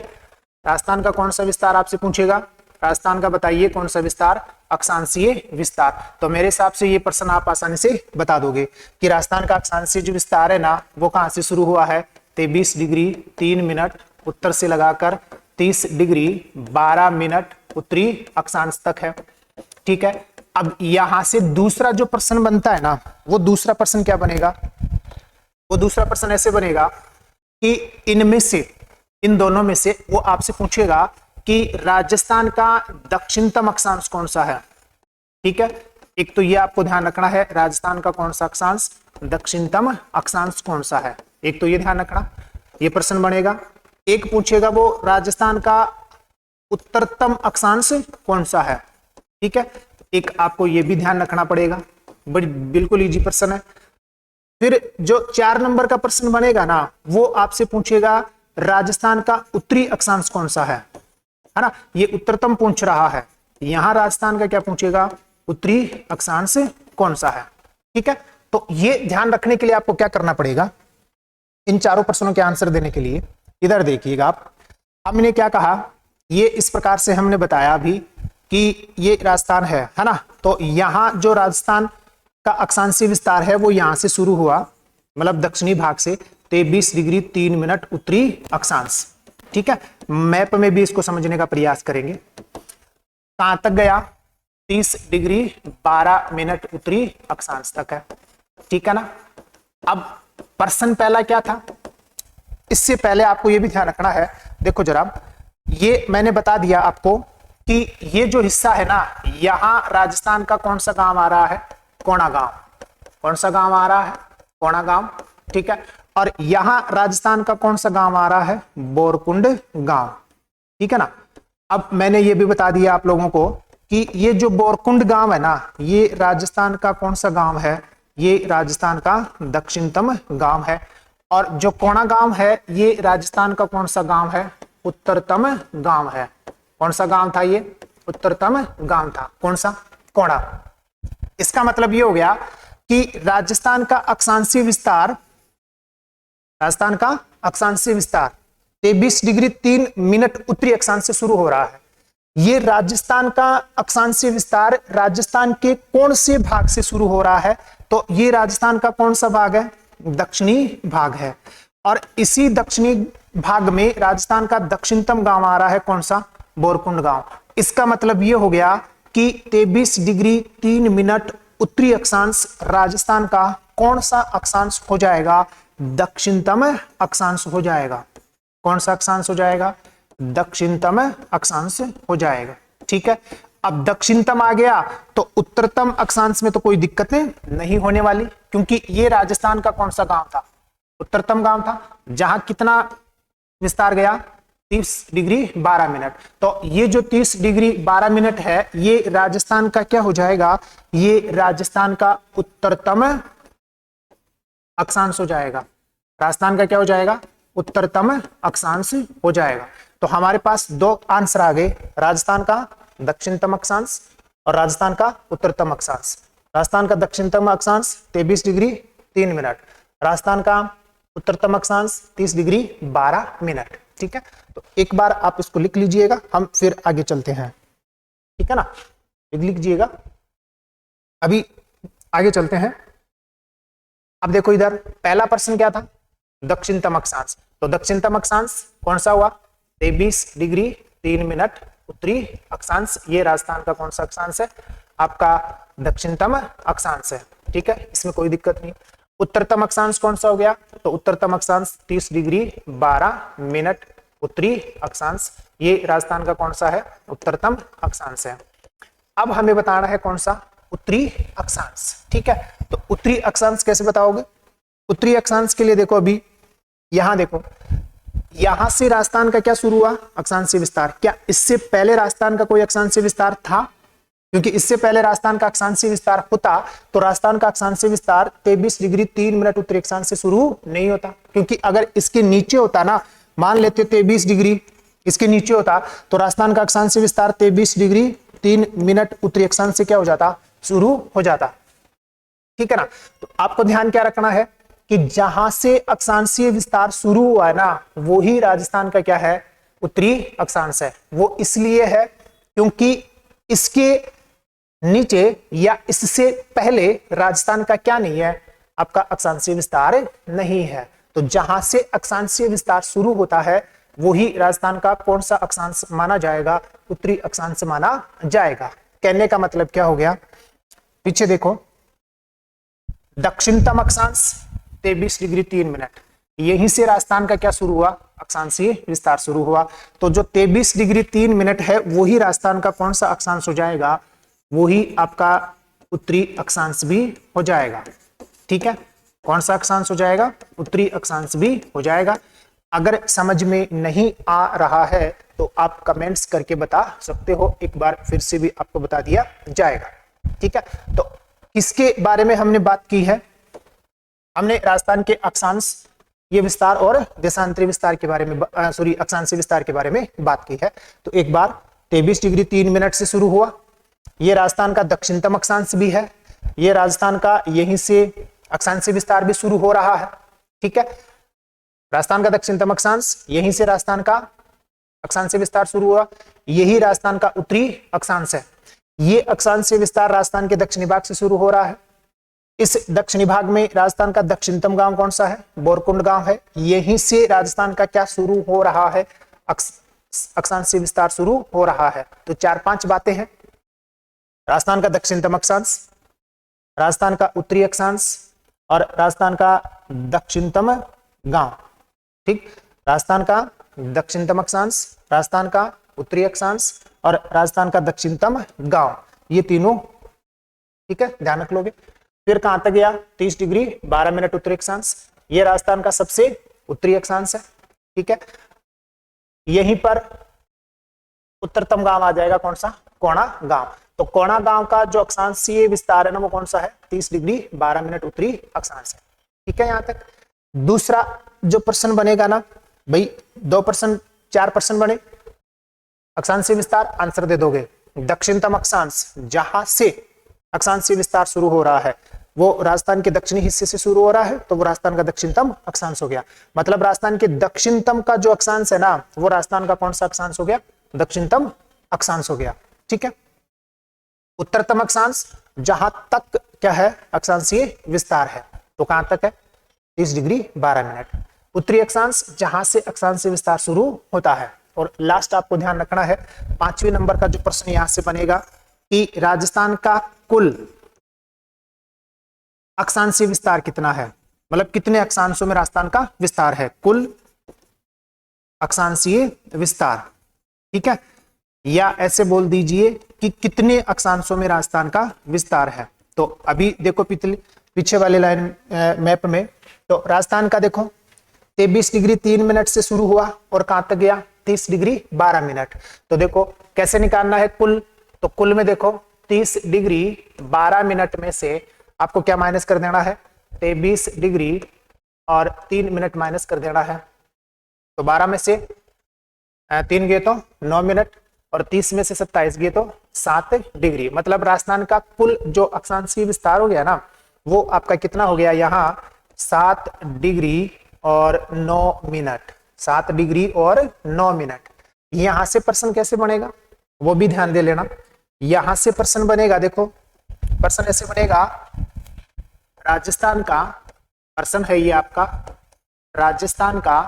राजस्थान का कौन सा विस्तार आपसे पूछेगा, राजस्थान का बताइए कौन सा विस्तार, अक्षांशीय विस्तार। तो मेरे हिसाब से ये प्रश्न आप आसानी से बता दोगे कि राजस्थान का अक्षांशीय जो विस्तार है ना, वो कहां से शुरू हुआ है, 23 डिग्री 3 मिनट उत्तर से लगाकर 30 डिग्री 12 मिनट उत्तरी अक्षांश तक है, ठीक है। अब यहां से दूसरा जो प्रश्न बनता है ना, वो दूसरा प्रश्न क्या बनेगा, वो दूसरा प्रश्न ऐसे बनेगा कि इनमें से, इन दोनों में से वो आपसे पूछेगा कि राजस्थान का दक्षिणतम अक्षांश कौन सा है, ठीक है। एक तो ये आपको ध्यान रखना है, राजस्थान का कौन सा अक्षांश, दक्षिणतम अक्षांश कौन सा है, एक तो ये ध्यान रखना, ये प्रश्न बनेगा। एक पूछेगा वो राजस्थान का उत्तरतम अक्षांश कौन सा है, ठीक है, एक आपको ये भी ध्यान रखना पड़ेगा, बड़ी बिल्कुल इजी प्रश्न है। फिर जो 4 नंबर का प्रश्न बनेगा ना, वो आपसे पूछेगा राजस्थान का उत्तरी अक्षांश कौन सा है ना, ये उत्तरतम पूछ रहा है, यहां राजस्थान का क्या पूछेगा, उत्तरी अक्षांश कौन सा है, ठीक है। तो ये ध्यान रखने के लिए आपको क्या करना पड़ेगा, इन चारों प्रश्नों के आंसर देने के लिए इधर देखिएगा आप, हमने क्या कहा, ये इस प्रकार से हमने बताया अभी कि ये राजस्थान है ना, तो यहां जो राजस्थान का अक्षांशीय विस्तार है वो यहां से शुरू हुआ, मतलब दक्षिणी भाग से 23 डिग्री 3 मिनट उत्तरी अक्षांश, ठीक है। मैप में भी इसको समझने का प्रयास करेंगे, कहां तक गया, 30 डिग्री 12 मिनट उत्तरी अक्षांश तक है, ठीक है ना। अब प्रश्न पहला क्या था, इससे पहले आपको यह भी ध्यान रखना है, देखो जरा, ये मैंने बता दिया आपको कि ये जो हिस्सा है ना, यहां राजस्थान का कौन सा गांव आ रहा है, कोणा गांव, कौन सा गांव आ रहा है, कोणा गांव, ठीक है। और यहां राजस्थान का कौन सा गांव आ रहा है, बोरकुंड गांव, ठीक है ना। अब मैंने ये भी बता दिया आप लोगों को कि ये जो बोरकुंड गांव है ना, ये राजस्थान का कौन सा गांव है, ये राजस्थान का दक्षिणतम गांव है। और जो कोणा गांव है, ये राजस्थान का कौन सा गांव है, उत्तरतम गांव है। कौन सा गांव था ये, उत्तरतम गांव था, कौन सा, कोणा। इसका मतलब ये हो गया कि राजस्थान का अक्षांशीय विस्तार, राजस्थान का अक्षांशीय विस्तार 23 डिग्री 3 मिनट उत्तरी अक्षांश से शुरू हो रहा है। ये राजस्थान का अक्षांशीय विस्तार राजस्थान के कौन से भाग से शुरू हो रहा है, तो ये राजस्थान का कौन सा भाग है, दक्षिणी भाग है। और इसी दक्षिणी भाग में राजस्थान का दक्षिणतम गांव आ रहा है, कौन सा, बोरकुंड गांव। इसका मतलब ये हो गया कि 23 डिग्री 3 मिनट उत्तरी अक्षांश राजस्थान का कौन सा अक्षांश हो जाएगा, दक्षिणतम अक्षांश हो जाएगा। कौन सा अक्षांश हो जाएगा, दक्षिणतम अक्षांश हो जाएगा, ठीक है। अब दक्षिणतम आ गया तो उत्तरतम अक्षांश में तो कोई दिक्कत नहीं होने वाली, क्योंकि ये राजस्थान का कौन सा गांव था, उत्तरतम गांव था, जहां कितना विस्तार गया, 30 डिग्री 12 मिनट। तो ये जो 30 डिग्री 12 मिनट है, ये राजस्थान का क्या हो जाएगा, ये राजस्थान का उत्तरतम अक्षांश हो जाएगा। राजस्थान का क्या हो जाएगा, उत्तरतम अक्षांश हो जाएगा। तो हमारे पास 2 आंसर आ गए, राजस्थान का दक्षिणतम अक्षांश और राजस्थान का उत्तरतम अक्षांश। राजस्थान का दक्षिणतम अक्षांश 23 डिग्री 3 मिनट, राजस्थान का उत्तरतम अक्षांश 30 डिग्री 12 मिनट, ठीक है। तो एक बार आप इसको लिख लीजिएगा, हम फिर आगे चलते हैं, ठीक है ना, लिख लीजिएगा, अभी आगे चलते हैं। अब देखो इधर पहला प्रश्न क्या था, दक्षिणतम अक्षांश। तो दक्षिणतम अक्षांश कौन सा हुआ, 23 डिग्री 3 मिनट उत्तरी अक्षांश। ये राजस्थान का कौन सा अक्षांश है, आपका दक्षिणतम अक्षांश है, ठीक है, इसमें कोई दिक्कत नहीं। उत्तरतम अक्षांश कौन सा हो गया, तो उत्तरतम अक्षांश 30 डिग्री 12 मिनट उत्तरी अक्षांश। ये राजस्थान का कौन सा है, उत्तरतम अक्षांश है। अब हमें बताना है कौन सा, उत्तरी अक्षांश। ठीक है, तो उत्तरी अक्षांश कैसे बताओगे? उत्तरी अक्षांश के लिए देखो, अभी यहां देखो, यहां से राजस्थान का क्या शुरू हुआ, अक्षांशीय विस्तार। क्या इससे पहले राजस्थान का कोई अक्षांशीय विस्तार था? क्योंकि इससे पहले राजस्थान का अक्षांशीय विस्तार होता तो राजस्थान का अक्षांशीय विस्तार 23 डिग्री 3 मिनट उत्तरी अक्षांश से शुरू नहीं होता। क्योंकि अगर इसके नीचे होता ना, मान लेते 23 डिग्री इसके नीचे होता, तो राजस्थान का अक्षांशीय विस्तार 23 डिग्री 3 मिनट उत्तरी अक्षांश से क्या हो जाता, शुरू हो जाता। ठीक है ना। तो आपको ध्यान क्या रखना है कि जहां से अक्षांशीय विस्तार शुरू हुआ है ना, वो ही राजस्थान का क्या है, उत्तरी अक्षांश है। वो इसलिए है क्योंकि इसके नीचे या इससे पहले राजस्थान का क्या नहीं है, आपका अक्षांशीय विस्तार नहीं है। तो जहां से अक्षांशीय विस्तार शुरू होता है वही राजस्थान का कौन सा अक्षांश माना जाएगा, उत्तरी अक्षांश माना जाएगा। कहने का मतलब क्या हो गया, पीछे देखो, दक्षिणतम अक्षांश 23 डिग्री 3 मिनट, यहीं से राजस्थान का क्या शुरू हुआ, अक्षांशीय विस्तार शुरू हुआ। तो जो 23 डिग्री 3 मिनट है वही राजस्थान का कौन सा अक्षांश हो जाएगा, वही आपका उत्तरी अक्षांश भी हो जाएगा। ठीक है, कौन सा अक्षांश हो जाएगा, उत्तरी अक्षांश भी हो जाएगा। अगर समझ में नहीं आ रहा है तो आप कमेंट्स करके बता सकते हो, एक बार फिर से भी आपको बता दिया जाएगा। ठीक है, तो किसके बारे में हमने बात की है, हमने राजस्थान के अक्षांश ये विस्तार और देशांतरी विस्तार के बारे में, सॉरी अक्षांशीय विस्तार के बारे में बात की है। तो एक बार 23 डिग्री 3 मिनट से शुरू हुआ, ये राजस्थान का दक्षिणतम अक्षांश भी है, ये राजस्थान का यहीं से अक्षांशीय विस्तार भी शुरू हो रहा है। ठीक है, राजस्थान का दक्षिणतम अक्षांश, यहीं से राजस्थान का अक्षांशीय विस्तार शुरू हुआ, यही राजस्थान का उत्तरी अक्षांश है। ये अक्षांशीय विस्तार राजस्थान के दक्षिणी भाग से शुरू हो रहा है। इस दक्षिणी भाग में राजस्थान का दक्षिणतम गांव कौन सा है, बोरकुंड गांव है। यहीं से राजस्थान का क्या शुरू हो रहा है, अक्षांशीय विस्तार शुरू हो रहा है। तो 4-5 बातें हैं, राजस्थान का दक्षिणतम अक्षांश, राजस्थान का उत्तरी अक्षांश और राजस्थान का दक्षिणतम गांव। ठीक, राजस्थान का दक्षिणतम अक्षांश, राजस्थान का उत्तरी अक्षांश और राजस्थान का दक्षिणतम गांव, ये तीनों। ठीक है, ध्यान रख लोगे। फिर कहां तक गया, 30 डिग्री 12 मिनट उत्तरी अक्षांश, ये राजस्थान का सबसे उत्तरी अक्षांश है। ठीक है, यहीं पर उत्तरतम गांव आ जाएगा कौन सा, कोणा गांव। तो कोणा गांव का जो अक्षांशीय विस्तार है ना, वो कौन सा है, 30 डिग्री 12 मिनट उत्तरी अक्षांश है। ठीक है, यहां तक। दूसरा जो प्रश्न बनेगा ना भाई, 2 प्रश्न 4 प्रश्न बने, अक्षांशीय विस्तार आंसर दे दोगे। दक्षिणतम अक्षांश, जहां से अक्षांशीय विस्तार शुरू हो रहा है वो राजस्थान के दक्षिणी हिस्से से शुरू हो रहा है, तो वो राजस्थान का दक्षिणतम अक्षांश हो गया। मतलब राजस्थान के दक्षिणतम का जो अक्षांश है ना, वो राजस्थान का कौन सा अक्षांश हो गया, दक्षिणतम अक्षांश हो गया। ठीक है, उत्तरतम अक्षांश, जहां तक क्या है, अक्षांशीय विस्तार है, तो कहां तक है, 30 डिग्री 12 मिनट। उत्तरी अक्षांश, जहां से अक्षांशीय विस्तार शुरू होता है। और लास्ट आपको ध्यान रखना है, 5वें नंबर का जो प्रश्न यहां से बनेगा कि राजस्थान का कुल अक्षांशीय विस्तार कितना है, मतलब कितने अक्षांशों में राजस्थान का विस्तार है, कुल अक्षांशीय विस्तार। ठीक है, या ऐसे बोल दीजिए कि कितने अक्षांशों में राजस्थान का विस्तार है। तो अभी देखो पीछे वाले लाइन मैप में, तो राजस्थान का देखो 23 डिग्री 3 मिनट से शुरू हुआ और कहां तक गया, 30 डिग्री 12 मिनट। तो देखो कैसे निकालना है कुल, तो कुल में देखो 30 डिग्री 12 मिनट में से आपको क्या माइनस कर देना है, 23 डिग्री और 3 मिनट माइनस कर देना है। तो 12 में से 3 गए तो 9 मिनट और 30 में से 27 गए तो 7 डिग्री। मतलब राजस्थान का कुल जो अक्षांशीय विस्तार हो गया ना, वो आपका कितना हो गया, यहाँ 7 डिग्री और 9 मिनट, 7 डिग्री और 9 मिनट। यहां से प्रश्न कैसे बनेगा वो भी ध्यान दे लेना। यहां से प्रश्न बनेगा, देखो प्रश्न ऐसे बनेगा, राजस्थान का प्रश्न है ये आपका, राजस्थान का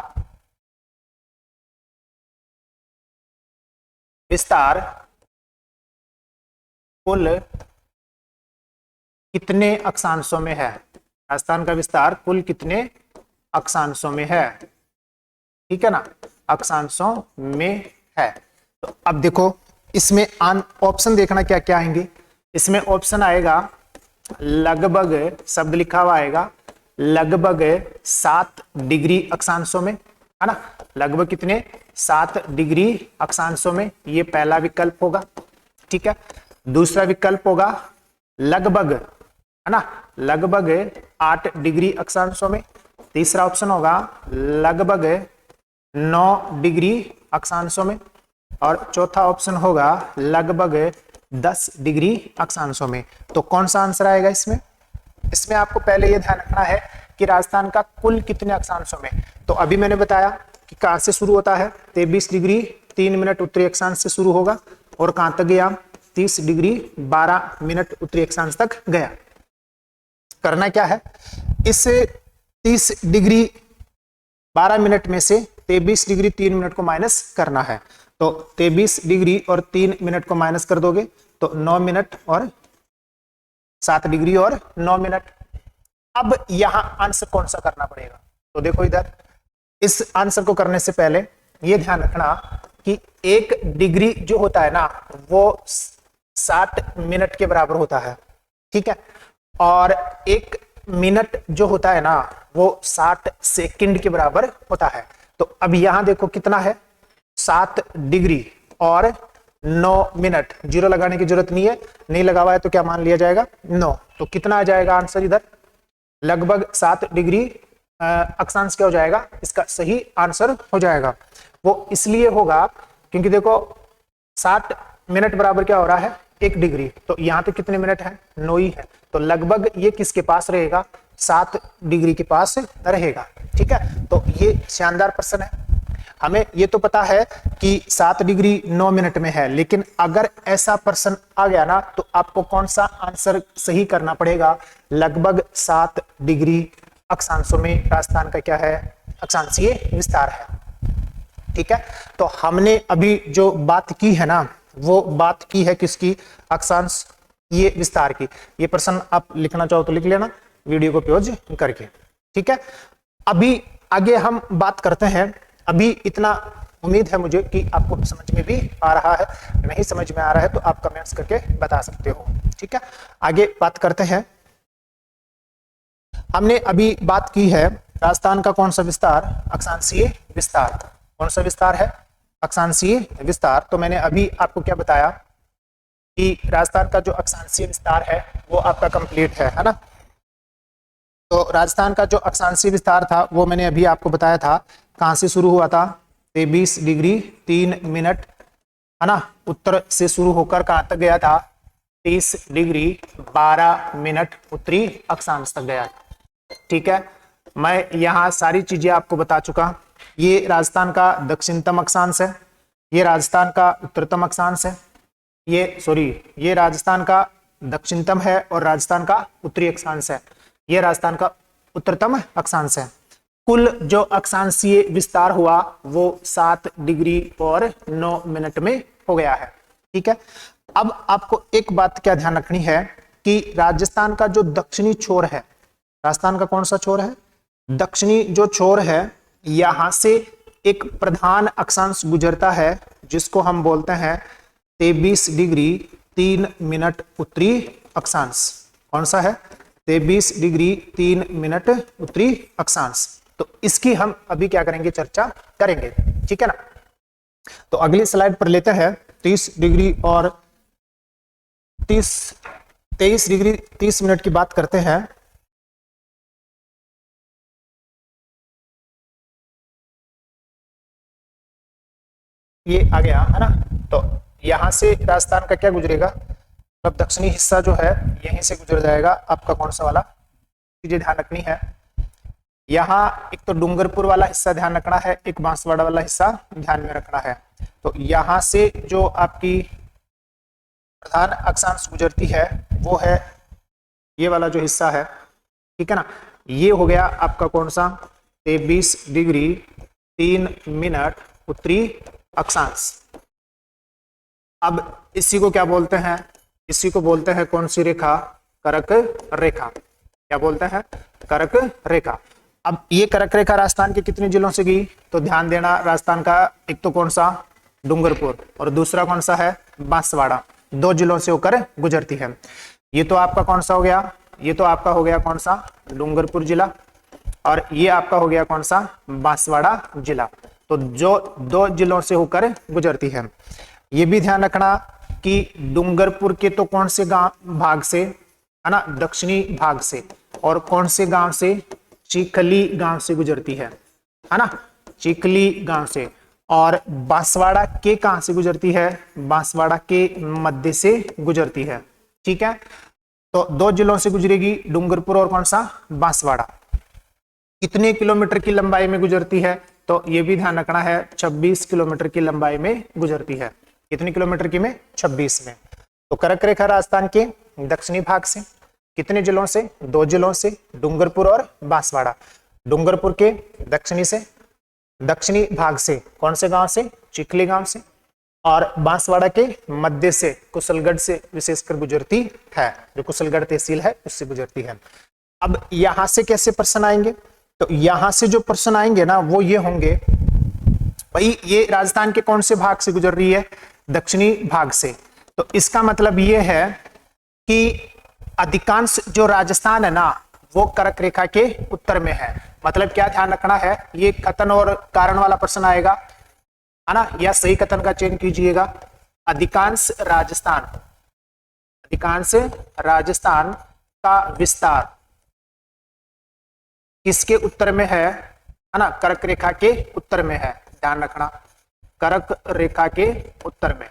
विस्तार कुल कितने अक्षांशों में है, राजस्थान का विस्तार कुल कितने अक्षांशों में है। ठीक है ना, अक्षांशों में है। तो अब देखो इसमें ऑप्शन देखना क्या क्या आएंगे। इसमें ऑप्शन आएगा लगभग, शब्द लिखा हुआ आएगा लगभग 7 डिग्री अक्षांशों में, है ना। लगभग कितने, 7 डिग्री अक्षांशों में, ये पहला विकल्प होगा, ठीक है। दूसरा विकल्प होगा लगभग, है ना, लगभग 8 डिग्री अक्षांशों में। तीसरा ऑप्शन होगा लगभग 9 डिग्री अक्षांशों में। और चौथा ऑप्शन होगा लगभग 10 डिग्री अक्षांशों में। तो कौन सा आंसर आएगा इसमें? इसमें आपको पहले ये ध्यान रखना है कि राजस्थान का कुल कितने अक्षांशों में। तो अभी मैंने बताया कि कहां से शुरू होता है, 23 डिग्री 3 मिनट उत्तरी अक्षांश से शुरू होगा और कहां तक गया, 30 डिग्री 12 मिनट उत्तरी अक्षांश तक गया। करना क्या है, इस 30 डिग्री 12 मिनट में से 23 डिग्री 3 मिनट को माइनस करना है। तो 23 डिग्री और 3 मिनट को माइनस कर दोगे तो 9 मिनट और 7 डिग्री और 9 मिनट। अब यहां आंसर कौन सा करना पड़ेगा, तो देखो इधर, इस आंसर को करने से पहले यह ध्यान रखना कि 1 डिग्री जो होता है ना वो 60 मिनट के बराबर होता है, ठीक है। और 1 मिनट जो होता है ना वो 60 सेकंड के बराबर होता है। तो अब यहां देखो कितना है, 7 डिग्री और 9 मिनट। जीरो लगाने की जरूरत नहीं है, नहीं लगा हुआ है तो क्या मान लिया जाएगा, 9। तो कितना आ जाएगा आंसर इधर, लगभग 7 डिग्री अक्षांश क्या हो जाएगा, इसका सही आंसर हो जाएगा। वो इसलिए होगा क्योंकि देखो 60 मिनट बराबर क्या हो रहा है, 1 डिग्री। तो यहाँ पे कितने मिनट है, 9 ही है। तो लगभग ये किसके पास रहेगा, 7 डिग्री के पास रहेगा, ठीक है। तो ये शानदार प्रश्न है। हमें ये तो पता है कि 7 डिग्री 9 मिनट में है, लेकिन अगर ऐसा प्रश्न आ गया ना तो आपको कौन सा आंसर सही करना पड़ेगा, लगभग 7 डिग्री अक्षांशों में राजस्थान का क्या है, अक्षांशीय विस्तार है, ठीक है। तो हमने अभी जो बात की है ना वो बात की है किसकी, अक्षांश ये विस्तार की। ये प्रश्न आप लिखना चाहो तो लिख लेना वीडियो को पॉज करके, ठीक है। अभी आगे हम बात करते हैं। अभी इतना उम्मीद है मुझे कि आपको समझ में भी आ रहा है, नहीं समझ में आ रहा है तो आप कमेंट्स करके बता सकते हो, ठीक है। आगे बात करते हैं। हमने अभी बात की है राजस्थान का कौन सा विस्तार, अक्षांशीय विस्तार। कौन सा विस्तार है, अक्षांशीय विस्तार। तो मैंने अभी आपको क्या बताया कि राजस्थान का जो अक्षांशीय विस्तार है वो आपका कंप्लीट है ना। तो राजस्थान का जो अक्षांशीय विस्तार था वो मैंने अभी आपको बताया था, कहां से शुरू हुआ था, 23 डिग्री 3 मिनट, है ना, उत्तर से शुरू होकर कहां तक गया था, 30 डिग्री 12 मिनट उत्तरी अक्षांश तक गया, ठीक है। मैं यहाँ सारी चीजें आपको बता चुका। ये राजस्थान का दक्षिणतम अक्षांश है, ये राजस्थान का उत्तरतम अक्षांश है, ये राजस्थान का दक्षिणतम है और राजस्थान का उत्तरी अक्षांश है, ये राजस्थान का उत्तरतम अक्षांश है। कुल जो अक्षांशीय विस्तार हुआ वो 7 डिग्री और 9 मिनट में हो गया है, ठीक है। अब आपको एक बात क्या ध्यान रखनी है कि राजस्थान का जो दक्षिणी छोर है, राजस्थान का कौन सा छोर है, दक्षिणी जो छोर है, यहां से एक प्रधान अक्षांश गुजरता है जिसको हम बोलते हैं 23 डिग्री 3 मिनट उत्तरी अक्षांश। कौन सा है, 23 डिग्री 3 मिनट उत्तरी अक्षांश। तो इसकी हम अभी क्या करेंगे, चर्चा करेंगे, ठीक है ना। तो अगली स्लाइड पर लेते हैं। 23 डिग्री और 23 डिग्री 30 मिनट की बात करते हैं। ये आ गया है ना। तो यहां से राजस्थान का क्या गुजरेगा, मतलब दक्षिणी हिस्सा जो है यहीं से गुजर जाएगा आपका कौन सा वाला, चीजें ध्यान रखनी है। यहाँ एक तो डूंगरपुर वाला हिस्सा ध्यान रखना है, एक बांसवाड़ा वाला हिस्सा ध्यान में रखना है। तो यहाँ से जो आपकी प्रधान अक्षांश गुजरती है वो है ये वाला जो हिस्सा है, ठीक है ना। ये हो गया आपका कौन सा, 23 डिग्री 3 मिनट उत्तरी अक्षांश। अब इसी को क्या बोलते हैं, इसी को बोलते हैं कौन सी रेखा, कर्क रेखा। क्या बोलते हैं, कर्क रेखा। अब ये कर्क रेखा राजस्थान के कितने जिलों से गई, तो ध्यान देना, राजस्थान का एक तो कौन सा, डूंगरपुर, और दूसरा कौन सा है, बांसवाड़ा। 2 जिलों से होकर गुजरती है। ये तो आपका कौन सा हो गया, ये तो आपका हो गया कौन सा, डूंगरपुर जिला, और ये आपका हो गया कौन सा, बांसवाड़ा जिला। तो जो 2 जिलों से होकर गुजरती है। ये भी ध्यान रखना कि डूंगरपुर के तो कौन से गांव भाग से, है ना, दक्षिणी भाग से, और कौन से गांव से, चिखली गांव से गुजरती है ना, चिखली गांव से। और बांसवाड़ा के कहां से गुजरती है, बांसवाड़ा के मध्य से गुजरती है। ठीक है, तो 2 जिलों से गुजरेगी, डूंगरपुर और कौन सा, बांसवाड़ा। कितने किलोमीटर की लंबाई में गुजरती है, तो ये भी ध्यान रखना है, 26 किलोमीटर की लंबाई में गुजरती है। कितने किलोमीटर की में, 26 में। तो कर्क रेखा राजस्थान के दक्षिणी भाग से, कितने जिलों से, 2 जिलों से, डूंगरपुर और बांसवाड़ा। डूंगरपुर के दक्षिणी से, दक्षिणी भाग से कौन से गांव से, चिखली गांव से, और बांसवाड़ा के मध्य से, कुशलगढ़ से विशेषकर गुजरती है, जो कुशलगढ़ तहसील है उससे गुजरती है। अब यहां से कैसे प्रश्न आएंगे, तो यहां से जो प्रश्न आएंगे ना वो ये होंगे, भाई ये राजस्थान के कौन से भाग से गुजर रही है, दक्षिणी भाग से। तो इसका मतलब ये है कि अधिकांश जो राजस्थान है ना वो कर्क रेखा के उत्तर में है। मतलब क्या ध्यान रखना है, ये कथन और कारण वाला प्रश्न आएगा, है ना, या सही कथन का चयन कीजिएगा। अधिकांश राजस्थान का विस्तार किसके उत्तर में है ना, कर्क रेखा के उत्तर में है। ध्यान रखना, कर्क रेखा के उत्तर में,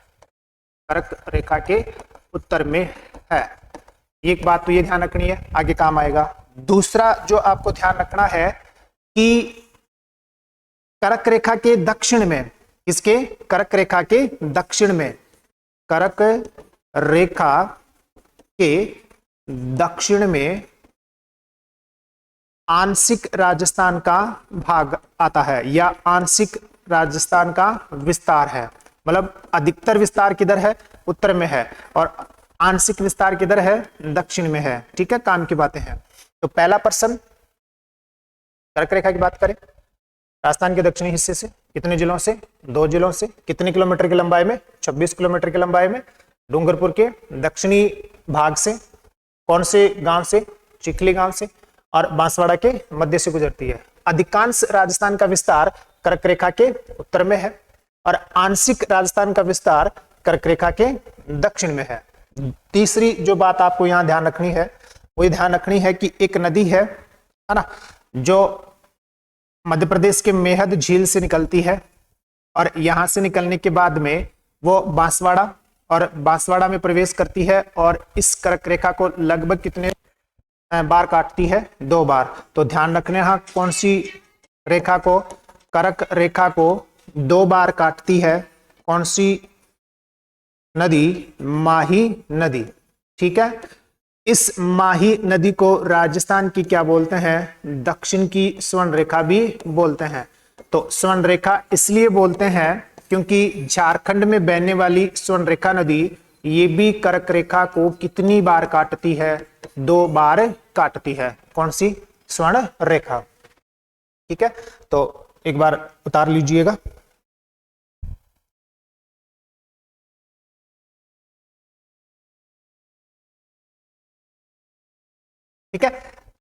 कर्क रेखा के उत्तर में है। एक बात तो ये ध्यान रखनी है, आगे काम आएगा। दूसरा जो आपको ध्यान रखना है कि कर्क रेखा के दक्षिण में, इसके कर्क रेखा के दक्षिण में, कर्क रेखा के दक्षिण में आंशिक राजस्थान का भाग आता है, या आंशिक राजस्थान का विस्तार है। मतलब अधिकतर विस्तार किधर है, उत्तर में है, और आंशिक विस्तार किधर है, दक्षिण में है। ठीक है, काम की बातें हैं। तो पहला प्रश्न, कर्क रेखा की बात करें, राजस्थान के दक्षिणी हिस्से से कितने जिलों से, 2 जिलों से, कितने किलोमीटर की लंबाई में, 26 किलोमीटर की लंबाई में। डूंगरपुर के दक्षिणी भाग से कौन से गांव से, चिखली गांव से, और बांसवाड़ा के मध्य से गुजरती है। अधिकांश राजस्थान का विस्तार कर्क रेखा के उत्तर में है, और आंशिक राजस्थान का विस्तार कर्क रेखा के दक्षिण में है। तीसरी जो बात आपको यहां ध्यान रखनी है, वो ध्यान रखनी है कि एक नदी है ना, जो मध्य प्रदेश के मेहद झील से निकलती है, और यहां से निकलने के बाद में वो बांसवाड़ा और बांसवाड़ा में प्रवेश करती है, और इस कर्क रेखा को लगभग कितने बार काटती है, 2 बार। तो ध्यान रखने, हाँ, कौन सी रेखा को, कर्क रेखा को 2 बार काटती है, कौन सी नदी, माही नदी। ठीक है, इस माही नदी को राजस्थान की क्या बोलते हैं, दक्षिण की स्वर्ण रेखा भी बोलते हैं। तो स्वर्ण रेखा इसलिए बोलते हैं क्योंकि झारखंड में बहने वाली स्वर्ण रेखा नदी ये भी कर्क रेखा को कितनी बार काटती है, 2 बार काटती है। कौन सी, स्वर्ण रेखा। ठीक है, तो एक बार उतार लीजिएगा। ठीक है,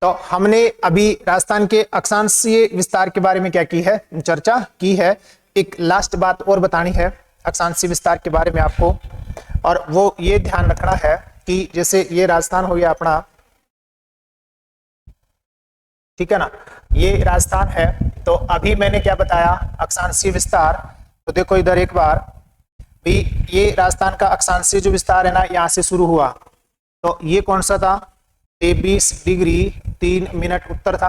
तो हमने अभी राजस्थान के अक्षांशीय विस्तार के बारे में क्या की है, चर्चा की है। एक लास्ट बात और बतानी है अक्षांशीय विस्तार के बारे में आपको, और वो ये ध्यान रखना है कि जैसे ये राजस्थान हो गया अपना, ठीक है ना, ये राजस्थान है। तो अभी मैंने क्या बताया, अक्षांशीय विस्तार। तो देखो इधर एक बार भी, ये राजस्थान का अक्षांशीय जो विस्तार है ना, यहाँ से शुरू हुआ। तो ये कौन सा था, 23 डिग्री 3 मिनट उत्तर था।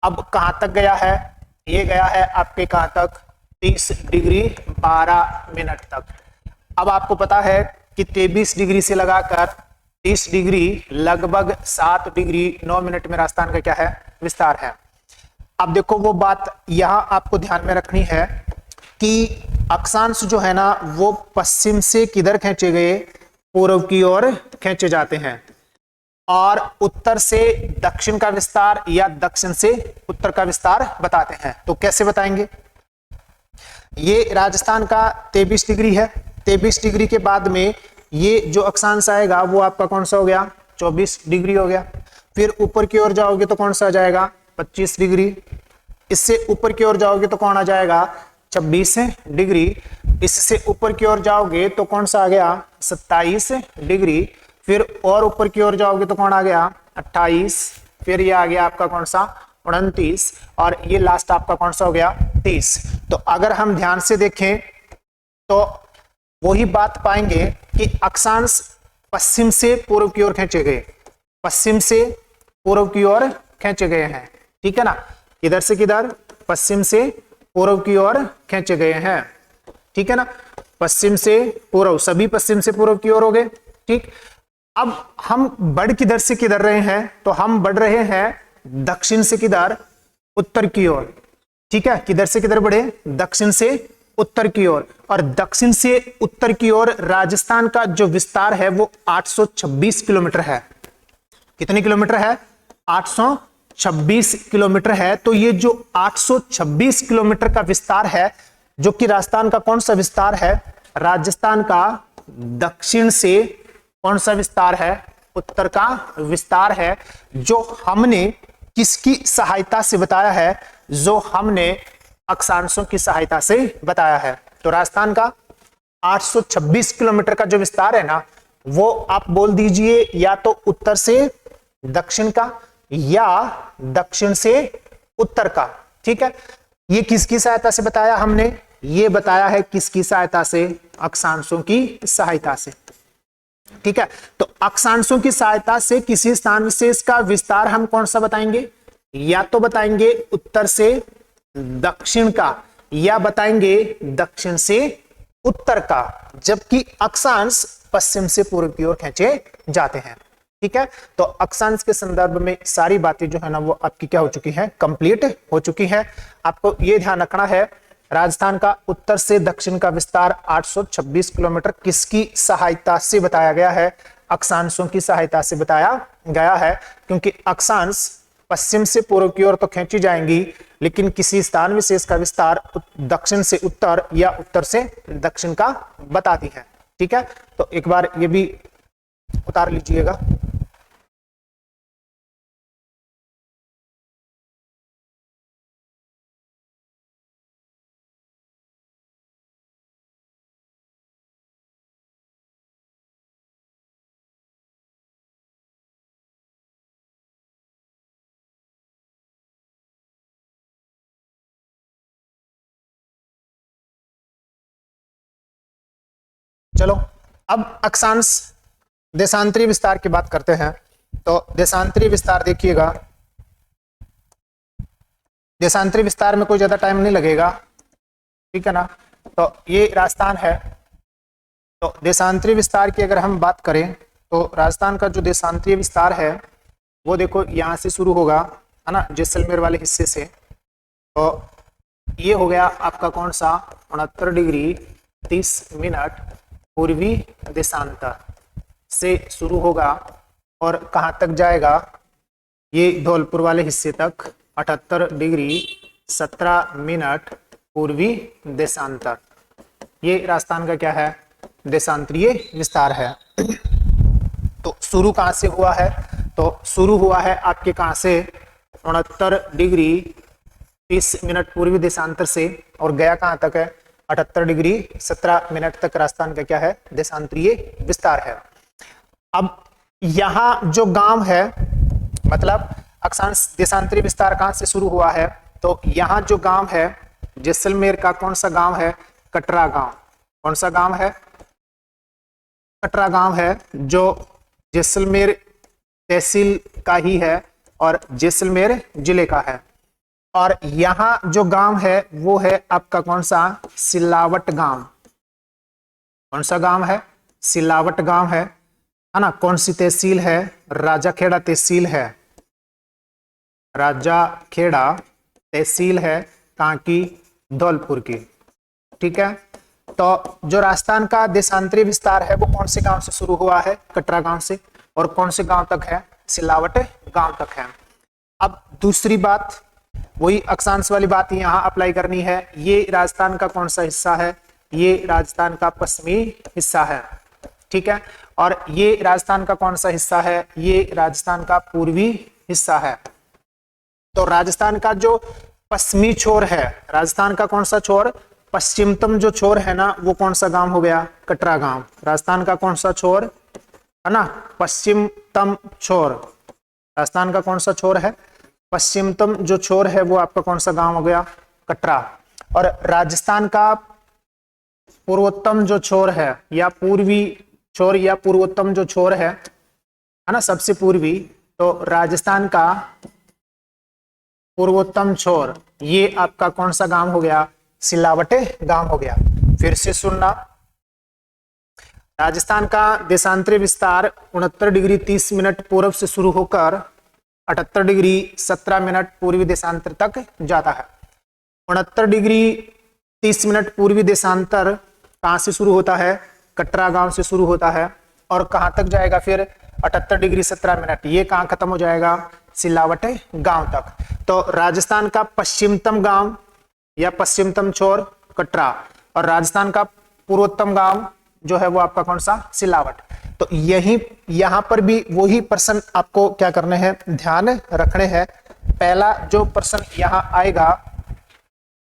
अब कहां तक गया है, ये गया है आपके कहां तक, 30 डिग्री 12 मिनट तक। अब आपको पता है कि 23 डिग्री से लगाकर 30 डिग्री लगभग 7 डिग्री 9 मिनट में राजस्थान का क्या है, विस्तार है। अब देखो वो बात यहां आपको ध्यान में रखनी है कि अक्षांश जो है ना वो पश्चिम से किधर खींचे गए, पूर्व की ओर खींचे जाते हैं, और उत्तर से दक्षिण का विस्तार या दक्षिण से उत्तर का विस्तार बताते हैं। तो कैसे बताएंगे, ये राजस्थान का 23 डिग्री है। 23 डिग्री के बाद में ये जो अक्षांश आएगा वो आपका कौन सा हो गया, 24 डिग्री हो गया। फिर ऊपर की ओर जाओगे तो कौन सा आ जाएगा, 25 डिग्री। इससे ऊपर की ओर जाओगे तो कौन आ जाएगा, 26 डिग्री। इससे ऊपर की ओर जाओगे तो कौन सा आ गया, 27 डिग्री। फिर और ऊपर की ओर जाओगे तो कौन आ गया, 28। फिर ये आ गया आपका कौन सा, 29। और ये लास्ट आपका कौन सा हो गया, 30। तो अगर हम ध्यान से देखें तो वही बात पाएंगे कि अक्षांश पश्चिम से पूर्व की ओर खींचे गए, पश्चिम से पूर्व की ओर खींचे गए हैं, ठीक है ना। किधर से किधर, पश्चिम से पूर्व की ओर खींचे गए हैं, ठीक है ना। पश्चिम से पूर्व, सभी पश्चिम से पूर्व की ओर हो गए, ठीक। अब हम बढ़ किधर से किधर रहे हैं, तो हम बढ़ रहे हैं दक्षिण से किधर, उत्तर की ओर, ठीक है। किधर से किधर बढ़े, दक्षिण से उत्तर की ओर। और दक्षिण से उत्तर की ओर राजस्थान का जो विस्तार है वो 826 किलोमीटर है। कितने किलोमीटर है, 826 किलोमीटर है। तो ये जो 826 किलोमीटर का विस्तार है, जो कि राजस्थान का कौन सा विस्तार है, राजस्थान का दक्षिण से कौन सा विस्तार है, उत्तर का विस्तार है, जो हमने किसकी सहायता से बताया है, जो हमने अक्षांशों की सहायता से बताया है। तो राजस्थान का 826 किलोमीटर का जो विस्तार है ना, वो आप बोल दीजिए या तो उत्तर से दक्षिण का या दक्षिण से उत्तर का, ठीक है। ये किसकी सहायता से बताया हमने, ये बताया है किसकी सहायता से, अक्षांशों की सहायता से, ठीक है। तो अक्षांशों की सहायता से किसी स्थान विशेष का विस्तार हम कौन सा बताएंगे, या तो बताएंगे उत्तर से दक्षिण का या बताएंगे दक्षिण से उत्तर का, जबकि अक्षांश पश्चिम से पूर्व की ओर खींचे जाते हैं, ठीक है। तो अक्षांश के संदर्भ में सारी बातें जो है ना वो आपकी क्या हो चुकी है, कंप्लीट हो चुकी है। आपको ये ध्यान रखना है, राजस्थान का उत्तर से दक्षिण का विस्तार 826 किलोमीटर किसकी सहायता से बताया गया है, अक्षांशों की सहायता से बताया गया है। क्योंकि अक्षांश पश्चिम से पूर्व की ओर तो खींची जाएंगी, लेकिन किसी स्थान विशेष का विस्तार दक्षिण से उत्तर या उत्तर से दक्षिण का बताती है, ठीक है। तो एक बार ये भी उतार लीजिएगा। चलो अब अक्षांश देशांतरी विस्तार की बात करते हैं। तो देशांतरी विस्तार देखिएगा, देशांतरी विस्तार में कोई ज्यादा टाइम नहीं लगेगा, ठीक है ना। तो ये राजस्थान है। तो देशांतरी विस्तार की अगर हम बात करें तो राजस्थान का जो देशांतरी विस्तार है वो देखो यहाँ से शुरू होगा, है ना, जैसलमेर वाले हिस्से से। तो ये हो गया आपका कौन सा, 69 डिग्री 30 मिनट पूर्वी देशांतर से शुरू होगा और कहाँ तक जाएगा, ये धौलपुर वाले हिस्से तक 78 डिग्री 17 मिनट पूर्वी देशांतर। ये राजस्थान का क्या है, देशांतरीय विस्तार है। तो शुरू कहाँ से हुआ है, तो शुरू हुआ है आपके कहाँ से, 69 डिग्री 30 मिनट पूर्वी देशांतर से, और गया कहाँ तक है, 78 डिग्री 17 मिनट तक राजस्थान का क्या है, देशांतरीय विस्तार है। अब यहाँ जो गांव है, मतलब अक्षांश देशांतरीय विस्तार कहाँ से शुरू हुआ है, तो यहाँ जो गांव है जैसलमेर का कौन सा गांव है, कटरा गांव। कौन सा गांव है, कटरा गांव है, जो जैसलमेर तहसील का ही है और जैसलमेर जिले का है। और यहाँ जो गांव है वो है आपका कौन सा, सिलावट गांव। कौन सा गांव है, सिलावट गांव है ना। कौन सी तहसील है, राजाखेड़ा तहसील है, राजाखेड़ा तहसील है कहाँ की, धौलपुर की, ठीक है। तो जो राजस्थान का देशांतरीय विस्तार है वो कौन से गांव से शुरू हुआ है, कटरा गांव से, और कौन से गांव तक है, सिलावट गांव तक है। अब दूसरी बात वही अक्षांश वाली बात यहाँ अप्लाई करनी है। ये राजस्थान का कौन सा हिस्सा है? ये राजस्थान का पश्चिमी हिस्सा है, ठीक है। और ये राजस्थान का कौन सा हिस्सा है? ये राजस्थान का पूर्वी हिस्सा है। तो राजस्थान का जो पश्चिमी छोर है, राजस्थान का कौन सा छोर? पश्चिमतम जो छोर है ना, वो कौन सा गांव हो गया? कटरा गांव। राजस्थान का कौन सा छोर है ना? पश्चिमतम छोर। राजस्थान का कौन सा छोर है? पश्चिमतम जो छोर है वो आपका कौन सा गांव हो गया? कटरा। और राजस्थान का पूर्वोत्तम जो छोर है या पूर्वी छोर या पूर्वोत्तम जो छोर है ना, सबसे पूर्वी, तो राजस्थान का पूर्वोत्तम छोर ये आपका कौन सा गांव हो गया? सिलावटे गांव हो गया। फिर से सुनना, राजस्थान का देशांतरी विस्तार 69 डिग्री 30 मिनट पूर्व से शुरू होकर 78 डिग्री 17 मिनट पूर्वी देशांतर तक जाता है। 69 डिग्री 30 मिनट पूर्वी देशांतर कहां से शुरू होता है? कटरा गांव से शुरू होता है। और कहां तक जाएगा फिर? 78 डिग्री 17 मिनट। ये कहां खत्म हो जाएगा? सिलावटे गांव तक। तो राजस्थान का पश्चिमतम गांव या पश्चिमतम छोर कटरा, और राजस्थान का पूर्वोत्तम गांव जो है वो आपका कौन सा? सिलावट। तो यही यहां पर भी वही प्रश्न आपको क्या करने हैं? ध्यान रखने हैं। पहला जो प्रश्न यहां आएगा,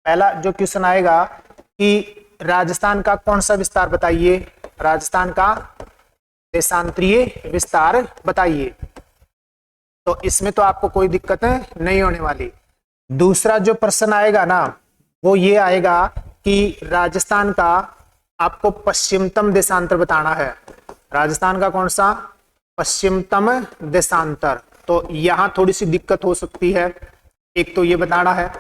पहला जो क्वेश्चन आएगा कि राजस्थान का कौन सा विस्तार बताइए? राजस्थान का देशांतरीय विस्तार बताइए। तो इसमें तो आपको कोई दिक्कत नहीं होने वाली। दूसरा जो प्रश्न आएगा ना, वो ये आएगा कि राजस्थान का आपको पश्चिमतम देशांतर बताना है। राजस्थान का कौन सा? पश्चिमतम देशांतर। तो यहां थोड़ी सी दिक्कत हो सकती है। एक तो ये बताना है,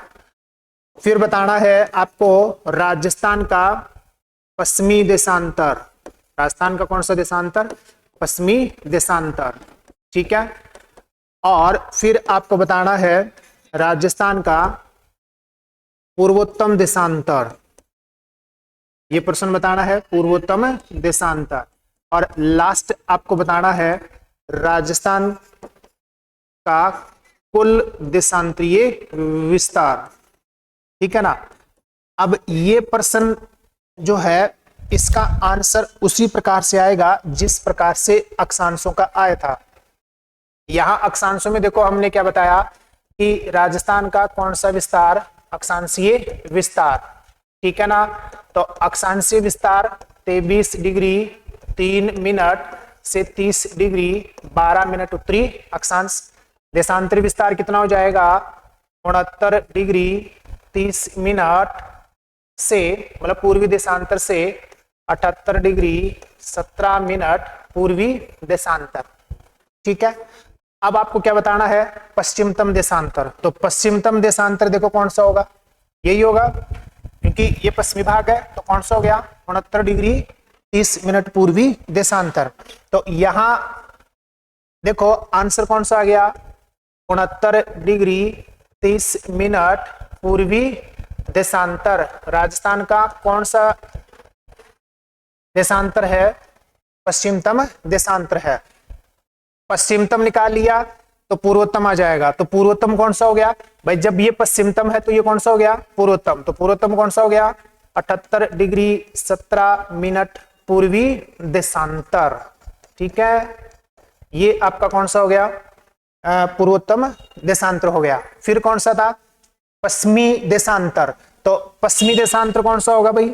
फिर बताना है आपको राजस्थान का पश्चिमी देशांतर। राजस्थान का कौन सा देशांतर? पश्चिमी देशांतर, ठीक है। और फिर आपको बताना है राजस्थान का पूर्वोत्तम देशांतर। ये प्रश्न बताना है पूर्वोत्तम देशांतर। और लास्ट आपको बताना है राजस्थान का कुल देशांतरीय विस्तार, ठीक है ना। अब ये प्रश्न जो है इसका आंसर उसी प्रकार से आएगा जिस प्रकार से अक्षांशों का आया था। यहां अक्षांशों में देखो हमने क्या बताया कि राजस्थान का कौन सा विस्तार? अक्षांशीय विस्तार, ठीक है ना। तो अक्षांशीय विस्तार 23 डिग्री 3 मिनट से 30 डिग्री 12 मिनट उत्तरी अक्षांश। देशांतरी विस्तार कितना हो जाएगा? 69 डिग्री 30 मिनट से, मतलब पूर्वी देशांतर से 78 डिग्री 17 मिनट पूर्वी देशांतर, ठीक है। अब आपको क्या बताना है? पश्चिमतम देशांतर। तो पश्चिमतम देशांतर देखो कौन सा होगा? यही होगा, क्योंकि ये पश्चिमी भाग है। तो कौन सा हो गया? 69 डिग्री 30 मिनट पूर्वी देशांतर। तो यहां देखो आंसर कौन सा आ गया? 69 डिग्री 30 मिनट पूर्वी देशांतर। राजस्थान का कौन सा देशांतर है? पश्चिमतम देशांतर है। पश्चिमतम निकाल लिया तो पूर्वोत्तम आ जाएगा। तो पूर्वोत्तम कौन सा हो गया भाई? जब ये पश्चिमतम है तो ये कौन सा हो गया? पूर्वोत्तम। तो पूर्वोत्तम कौन सा हो गया? 78 डिग्री 17 मिनट पूर्वी देशांतर, ठीक है। ये आपका कौन सा हो गया? पूर्वोत्तम देशांतर हो गया। फिर कौन सा था? पश्चिमी देशांतर। तो पश्चिमी देशांतर कौन सा होगा भाई?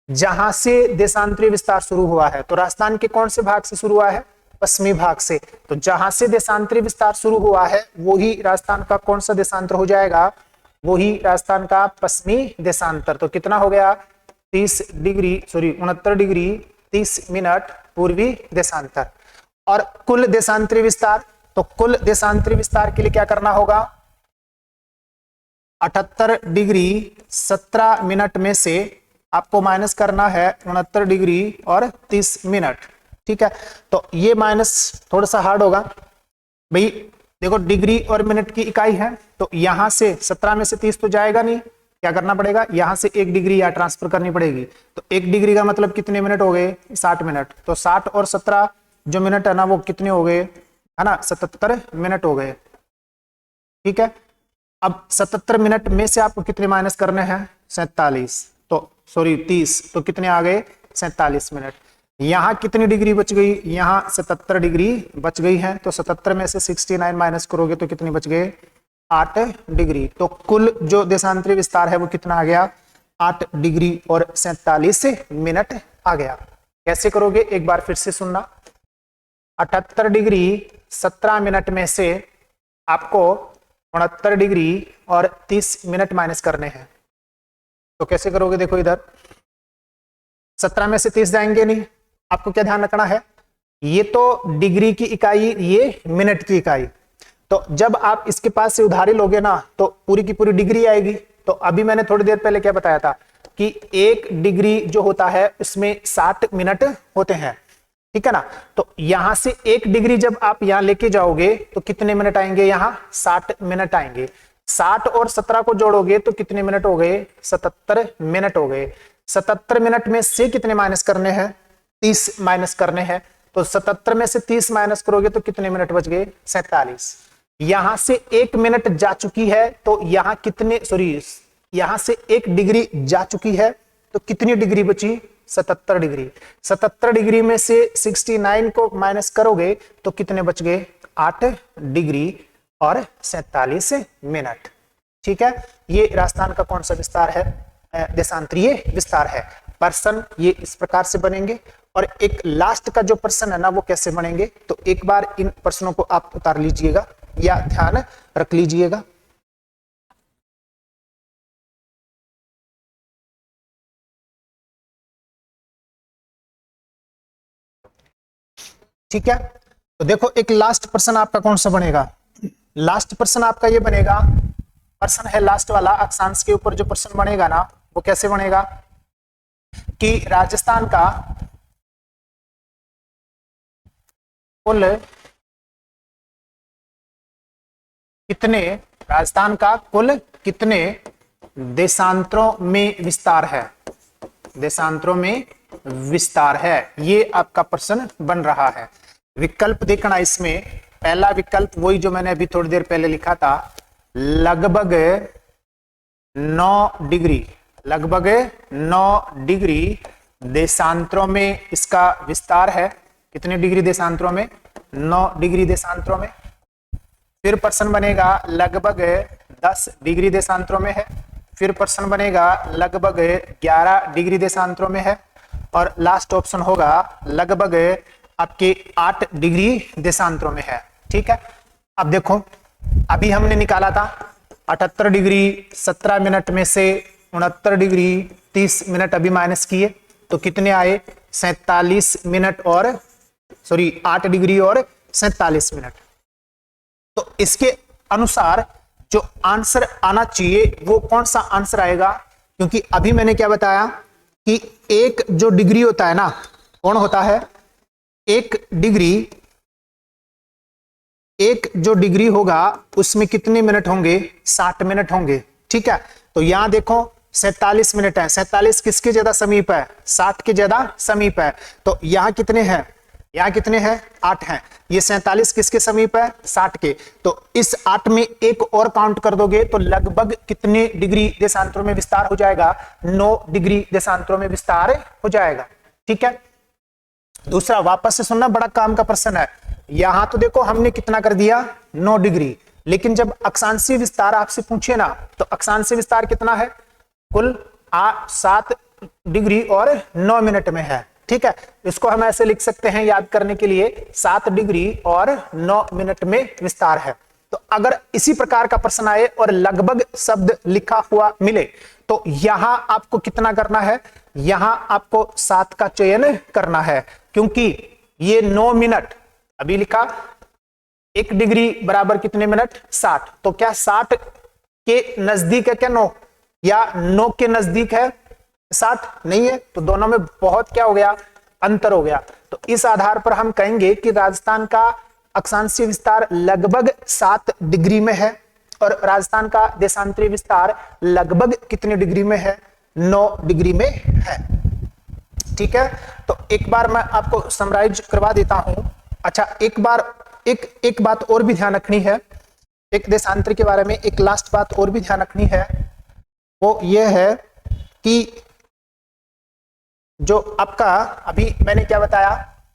जहां से देशांतरीय विस्तार शुरू हुआ है। तो राजस्थान के कौन से भाग से शुरू हुआ है? पश्चिमी भाग से। तो जहां से देशांतरीय विस्तार शुरू हुआ है वही राजस्थान का कौन सा देशांतर हो जाएगा? वही राजस्थान का पश्चिमी देशांतर। तो कितना हो गया? 69 डिग्री 30 मिनट पूर्वी देशांतर। और कुल देशांतरीय विस्तार, तो कुल देशांतरीय विस्तार के लिए क्या करना होगा? 78 डिग्री 17 मिनट में से आपको माइनस करना है 69 डिग्री और 30 मिनट, ठीक है। तो ये माइनस थोड़ा सा हार्ड होगा भाई। देखो डिग्री और मिनट की इकाई है, तो यहां से 17 में से 30 तो जाएगा नहीं, क्या करना पड़ेगा? यहां से 1 डिग्री या ट्रांसफर करनी पड़ेगी। तो 1 डिग्री का मतलब कितने मिनट हो गए? 60 मिनट। तो 60 और 17 जो मिनट है ना वो कितने हो गए? है ना, 77 मिनट हो गए, ठीक है। अब 77 मिनट में से आपको कितने माइनस करने हैं? 47, तो सॉरी 30, तो कितने आ गए? 47 मिनट। यहाँ कितनी डिग्री बच गई? यहाँ 77 डिग्री बच गई है, तो 77 में से 69 माइनस करोगे तो कितनी बच गए? 8 डिग्री। तो कुल जो देशांतरी विस्तार है वो कितना आ गया? 8 डिग्री और 47 मिनट आ गया। कैसे करोगे एक बार फिर से सुनना। 78 डिग्री 17 मिनट में से आपको 69 डिग्री और 30 मिनट माइनस करने हैं। तो कैसे करोगे? देखो इधर 17 में से 30 जाएंगे नहीं, आपको क्या ध्यान रखना है, ये तो डिग्री की इकाई, ये मिनट की इकाई। तो जब आप इसके पास से उधारी लोगे ना तो पूरी की पूरी डिग्री आएगी। तो अभी मैंने थोड़ी देर पहले क्या बताया था कि 1 डिग्री जो होता है उसमें 60 मिनट होते हैं, ठीक है ना। तो यहां से 1 डिग्री जब आप यहां लेके जाओगे तो कितने मिनट आएंगे? यहां 60 मिनट आएंगे। 60 और 17 को जोड़ोगे तो कितने मिनट हो गए? 77 मिनट हो गए। 77 मिनट में से कितने माइनस करने हैं? 30 माइनस करने हैं। तो 77 में से 30 माइनस करोगे तो कितने मिनट बच गए? 47। यहां से 1 मिनट जा चुकी है, तो यहां कितने, सॉरी, यहां से 1 डिग्री जा चुकी है, तो कितनी डिग्री बची? 77 डिग्री। 77 डिग्री में से 69 को माइनस करोगे तो कितने बच गए? 8 डिग्री और 47 मिनट। ठीक है, ये राजस्थान का कौन सा विस्तार है? देशांतरीय विस्तार है। प्रश्न ये इस प्रकार से बनेंगे, और एक लास्ट का जो प्रश्न है ना वो कैसे बनेंगे, तो एक बार इन प्रश्नों को आप उतार लीजिएगा या ध्यान रख लीजिएगा। ठीक है, तो देखो एक लास्ट प्रश्न आपका कौन सा बनेगा? लास्ट प्रश्न आपका ये बनेगा, प्रश्न है लास्ट वाला, अक्षांश के ऊपर जो प्रश्न बनेगा ना वो कैसे बनेगा कि राजस्थान का कुल कितने, राजस्थान का कुल कितने देशांतरों में विस्तार है? देशांतरों में विस्तार है, ये आपका प्रश्न बन रहा है। विकल्प देखना इसमें, पहला विकल्प वही जो मैंने अभी थोड़ी देर पहले लिखा था, लगभग 9 डिग्री, लगभग 9 डिग्री देशांतरों में इसका विस्तार है। कितने डिग्री देशांतरों में? 9 डिग्री देशांतरों में। फिर प्रश्न बनेगा लगभग 10 डिग्री देशांतरों में है। फिर प्रश्न बनेगा लगभग 11 डिग्री देशांतरों में है। और लास्ट ऑप्शन होगा लगभग आपके 8 डिग्री देशांतरों में है। ठीक है, अब देखो अभी हमने निकाला था 78 डिग्री 17 मिनट में से 69 डिग्री 30 मिनट अभी माइनस किए, तो कितने आए? 47 मिनट और, सॉरी, 8 डिग्री और 47 मिनट। तो इसके अनुसार जो आंसर आना चाहिए वो कौन सा आंसर आएगा? क्योंकि अभी मैंने क्या बताया कि एक जो डिग्री होता है ना, कौन होता है? एक डिग्री, एक जो डिग्री होगा उसमें कितने मिनट होंगे? 60 मिनट होंगे। ठीक है, तो यहां देखो 47 मिनट है, 47 किसके ज्यादा समीप है? 60 के ज्यादा समीप है। तो यहां कितने हैं? यहां कितने हैं? 8 हैं। ये 47 किसके समीप है? 60 के। तो इस 8 में एक और काउंट कर दोगे तो लगभग कितने डिग्री देशांतरों में विस्तार हो जाएगा? 9 डिग्री देशांतरों में विस्तार हो जाएगा। ठीक है, दूसरा वापस से सुनना, बड़ा काम का प्रश्न है। यहां तो देखो हमने कितना कर दिया? 9 डिग्री, लेकिन जब अक्षांशीय विस्तार आपसे पूछे ना तो अक्षांशीय विस्तार कितना है? कुल 7 डिग्री और 9 मिनट में है। ठीक है, इसको हम ऐसे लिख सकते हैं याद करने के लिए, 7 डिग्री और 9 मिनट में विस्तार है। तो अगर इसी प्रकार का प्रश्न आए और लगभग शब्द लिखा हुआ मिले तो यहां आपको कितना करना है? यहां आपको 7 का चयन करना है, क्योंकि ये 9 मिनट अभी लिखा, 1 डिग्री बराबर कितने मिनट? 60। तो क्या 60 के नजदीक है क्या 9, या 9 के नजदीक है 60? नहीं है, तो दोनों में बहुत क्या हो गया? अंतर हो गया। तो इस आधार पर हम कहेंगे कि राजस्थान का अक्षांशीय विस्तार लगभग 7 डिग्री में है और राजस्थान का देशांतरीय विस्तार लगभग कितने डिग्री में है? 9 डिग्री में है। ठीक है, तो एक बार मैं आपको समराइज करवा देता हूं। अच्छा, एक बात और भी ध्यान रखनी है, एक देशांतर के बारे में एक लास्ट बात और भी ध्यान रखनी है, वो ये है कि जो आपका अभी मैंने क्या बताया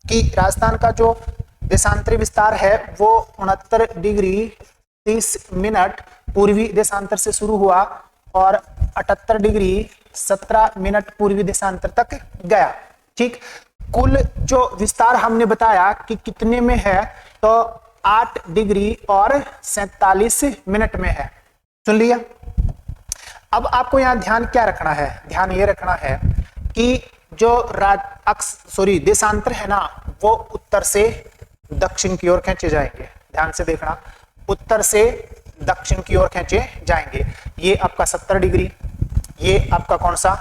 कि राजस्थान का जो देशांतरी विस्तार है वो 69 डिग्री 30 मिनट पूर्वी देशांतर से शुरू हुआ और 78 डिग्री 17 मिनट पूर्वी देशांतर तक गया। ठीक, कुल जो विस्तार हमने बताया कि कितने में है, तो 8 डिग्री और 47 मिनट में है। सुन लिया। अब आपको यहाँ ध्यान क्या रखना है, ध्यान ये रखना है कि जो देशांतर है ना वो उत्तर से दक्षिण की ओर खींचे जाएंगे। ध्यान से देखना, उत्तर से दक्षिण की ओर खींचे जाएंगे। ये आपका 70 डिग्री, ये आपका कौन सा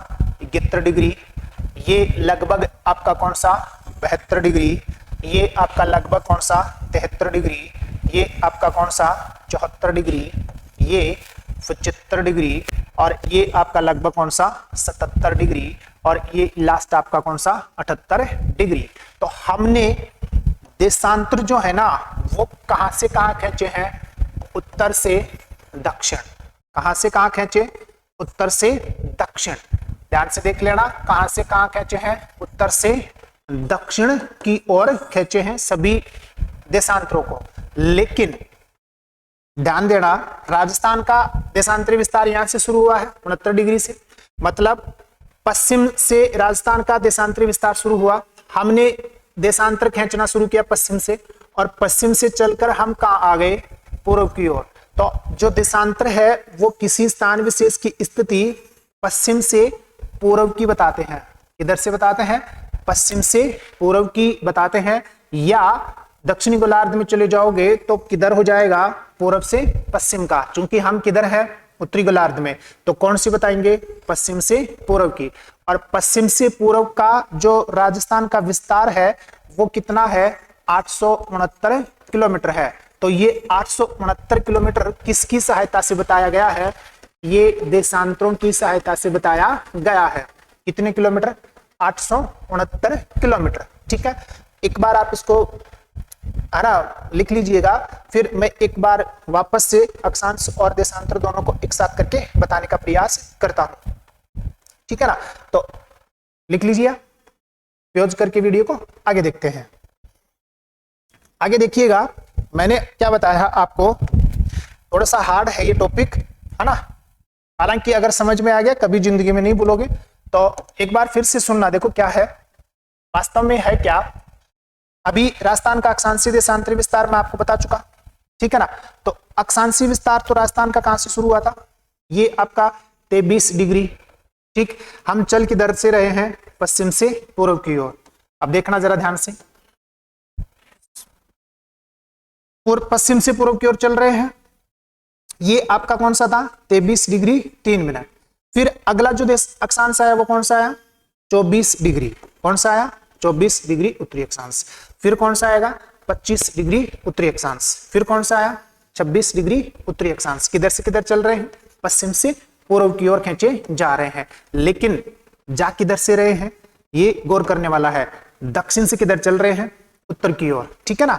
71 डिग्री, ये लगभग आपका कौन सा 72 डिग्री, ये आपका लगभग कौन सा 73 डिग्री, ये आपका कौन सा 74 डिग्री, ये 75 डिग्री और ये आपका लगभग कौन सा 77 डिग्री और ये लास्ट आपका कौन सा 78 डिग्री। तो हमने देशांतर जो है ना वो कहां से कहां खींचे हैं, उत्तर से दक्षिण। कहां से कहां खींचे, उत्तर से दक्षिण। ध्यान से देख लेना, कहां से कहां खींचे हैं, उत्तर से दक्षिण की ओर खींचे हैं सभी देशांतरों को। लेकिन ध्यान देना, राजस्थान का देशांतरी विस्तार यहां से शुरू हुआ है 69 डिग्री से, मतलब पश्चिम से राजस्थान का देशांतरी विस्तार शुरू हुआ। हमने देशांतर खींचना शुरू किया पश्चिम से और पश्चिम से चलकर हम कहां आ गए, पूर्व की ओर। तो जो देशांतर है वो किसी स्थान विशेष की स्थिति पश्चिम से पूर्व की बताते हैं। किधर से बताते हैं, पश्चिम से पूर्व की बताते हैं। या दक्षिणी गोलार्ध में चले जाओगे तो किधर हो जाएगा, पूर्व से पश्चिम का। चूंकि हम किधर है, उत्तरी गोलार्ध में, तो कौन सी बताएंगे, पश्चिम से पूर्व की। और पश्चिम से पूर्व का जो राजस्थान का विस्तार है वो कितना है, 869 किलोमीटर है। तो ये 869 किलोमीटर किसकी सहायता से बताया गया है, ये देशांतरों की सहायता से बताया गया है। कितने किलोमीटर, 869 किलोमीटर। ठीक है, एक बार आप इसको है ना लिख लीजिएगा, फिर मैं एक बार वापस से अक्षांश और देशांतर दोनों को एक साथ करके बताने का प्रयास करता हूं। ठीक है ना, तो लिख लीजिए, पॉज करके वीडियो को आगे देखते हैं। आगे देखिएगा, मैंने क्या बताया आपको, थोड़ा सा हार्ड है ये टॉपिक, है ना। हालांकि अगर समझ में आ गया, कभी जिंदगी में नहीं भूलोगे। तो एक बार फिर से सुनना, देखो क्या है वास्तव में है क्या। अभी राजस्थान का अक्षांशीय देशांतरी विस्तार मैं आपको बता चुका, ठीक है ना। तो अक्षांशीय विस्तार तो राजस्थान का कहां से शुरू हुआ था, ये आपका 23 डिग्री। ठीक, हम चल किधर से रहे हैं, पश्चिम से पूर्व की ओर। अब देखना जरा ध्यान से, पश्चिम से पूर्व की ओर चल रहे हैं। ये आपका कौन सा था, 23 डिग्री 3 मिनट। फिर अगला जो देश अक्षांश आया वो कौन सा आया, 24 डिग्री। कौन सा आया, 24 डिग्री उत्तरी अक्षांश। फिर कौन सा आएगा, 25 डिग्री उत्तरी अक्षांश। फिर कौन सा आया, 26 डिग्री उत्तरी अक्षांश। किधर से किधर चल रहे हैं, पश्चिम से पूर्व की ओर खींचे जा रहे हैं। लेकिन जा किधर से रहे हैं, ये गौर करने वाला है। दक्षिण से किधर चल रहे हैं, उत्तर की ओर। ठीक है ना।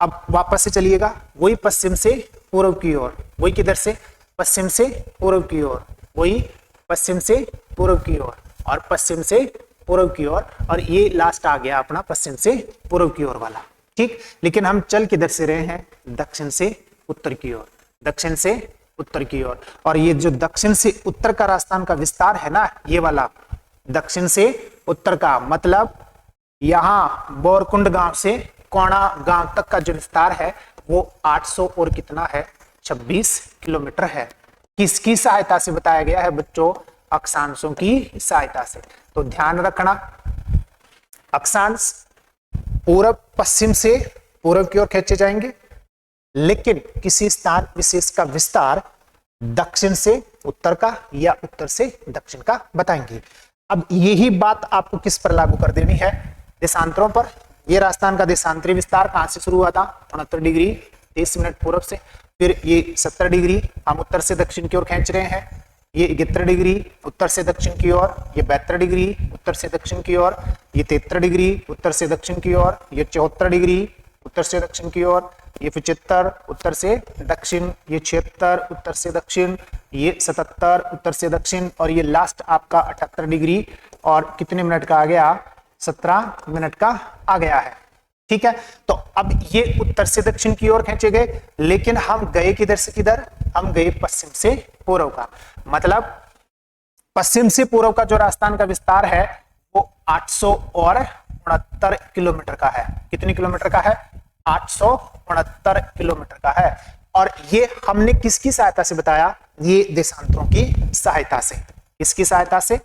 अब वापस से चलिएगा, वही पश्चिम से पूर्व की ओर, वही किधर से, पश्चिम से पूर्व की ओर, वही पश्चिम से पूर्व की ओर और पश्चिम से पूर्व की ओर, और ये लास्ट आ गया अपना पश्चिम से पूर्व की ओर वाला। ठीक, लेकिन हम चल किधर से रहे हैं, दक्षिण से उत्तर की ओर, दक्षिण से उत्तर की ओर। और ये जो दक्षिण से उत्तर का राजस्थान का विस्तार है ना, ये वाला दक्षिण से उत्तर का मतलब यहां बोरकुंड गांव से कोणा गांव तक का जो विस्तार है वो 800 और कितना है, 26 किलोमीटर है। किसकी सहायता से बताया गया है बच्चों, अक्षांशों की सहायता से। तो ध्यान रखना, अक्षांश पूर्व पश्चिम से पूर्व की ओर खींचे जाएंगे, लेकिन किसी स्थान विशेष का विस्तार दक्षिण से उत्तर का या उत्तर से दक्षिण का बताएंगे। अब यही बात आपको किस पर लागू कर देनी है, देशांतरों पर। ये राजस्थान का देशांतरी विस्तार कहां से शुरू हुआ था, 69 डिग्री 30 मिनट पूर्व से। फिर ये 70 डिग्री हम उत्तर से दक्षिण की ओर खींच रहे हैं। ये 71 डिग्री उत्तर से दक्षिण की ओर, ये 72 डिग्री उत्तर से दक्षिण की ओर, ये 73 डिग्री उत्तर से दक्षिण की ओर, ये 74 डिग्री उत्तर से दक्षिण की ओर, ये 75 उत्तर से दक्षिण, ये 76 उत्तर से दक्षिण, ये 77 उत्तर से दक्षिण, और ये लास्ट आपका 78 डिग्री और कितने मिनट का आ गया, 17 मिनट का आ गया है। ठीक है, तो अब ये उत्तर से दक्षिण की ओर खींचे गए, लेकिन हम गए किधर से किधर, हम गए पश्चिम से पूर्व का। मतलब पश्चिम से पूर्व का जो राजस्थान का विस्तार है वो 869 किलोमीटर का है। कितने किलोमीटर का है, 869 किलोमीटर का है। और ये हमने किसकी सहायता से बताया, ये देशांतरों की सहायता से। किसकी सहायता से,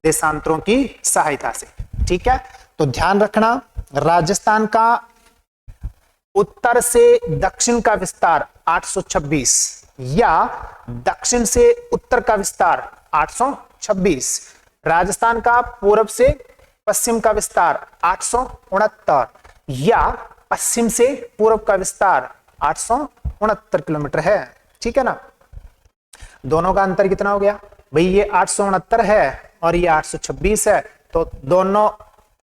देशांतरों की सहायता से। ठीक है, तो ध्यान रखना, राजस्थान का उत्तर से दक्षिण का विस्तार 826 या दक्षिण से उत्तर का विस्तार 826, राजस्थान का पूर्व से पश्चिम का विस्तार 869 या पश्चिम से पूर्व का विस्तार 869 किलोमीटर है। ठीक है ना, दोनों का अंतर कितना हो गया भाई, ये 869 है और ये 826 है, तो दोनों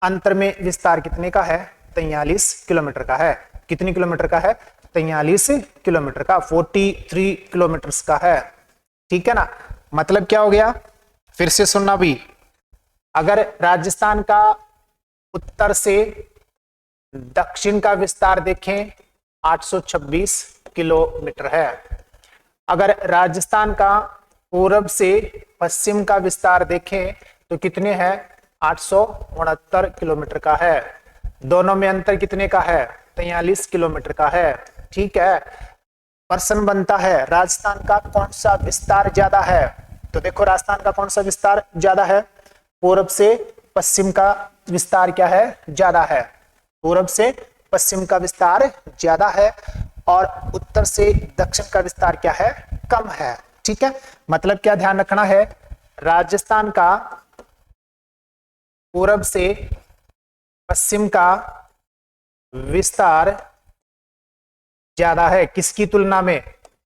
अंतर में विस्तार कितने का है, 43 किलोमीटर का है। कितने किलोमीटर का है, 43 किलोमीटर का, 43 किलोमीटर का है। ठीक है ना, मतलब क्या हो गया, फिर से सुनना भी, अगर राजस्थान का उत्तर से दक्षिण का विस्तार देखें 826 किलोमीटर है, अगर राजस्थान का पूर्व से पश्चिम का विस्तार देखें तो कितने हैं, 869 किलोमीटर का है। दोनों में अंतर कितने का है, 43 किलोमीटर का है। ठीक है, प्रश्न बनता है राजस्थान का कौन सा विस्तार ज्यादा है, तो देखो राजस्थान का कौन सा विस्तार ज्यादा है, पूर्व से पश्चिम का विस्तार क्या है, ज्यादा है। पूर्व से पश्चिम का विस्तार ज्यादा है और उत्तर से दक्षिण का विस्तार क्या है, कम है। ठीक है, मतलब क्या ध्यान रखना है, राजस्थान का पूर्व से पश्चिम का विस्तार ज्यादा है, किसकी तुलना में,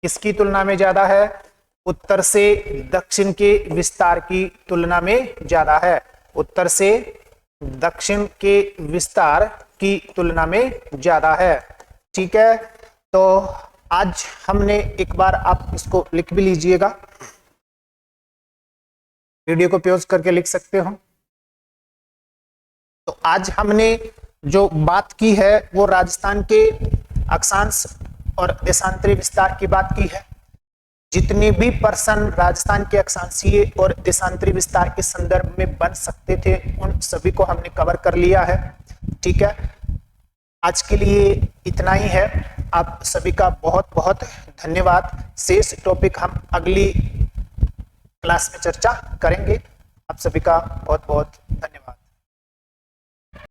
किसकी तुलना में ज्यादा है, उत्तर से दक्षिण के विस्तार की तुलना में ज्यादा है। उत्तर से दक्षिण के विस्तार की तुलना में ज्यादा है। ठीक है, तो आज हमने, एक बार आप इसको लिख भी लीजिएगा, वीडियो को पॉज करके लिख सकते हो। तो आज हमने जो बात की है वो राजस्थान के अक्षांश और देशांतरी विस्तार की बात की है। जितने भी प्रश्न राजस्थान के अक्षांशीय और देशांतरी विस्तार के संदर्भ में बन सकते थे उन सभी को हमने कवर कर लिया है। ठीक है, आज के लिए इतना ही है। आप सभी का बहुत बहुत धन्यवाद। शेष टॉपिक हम अगली क्लास में चर्चा करेंगे। आप सभी का बहुत बहुत धन्यवाद।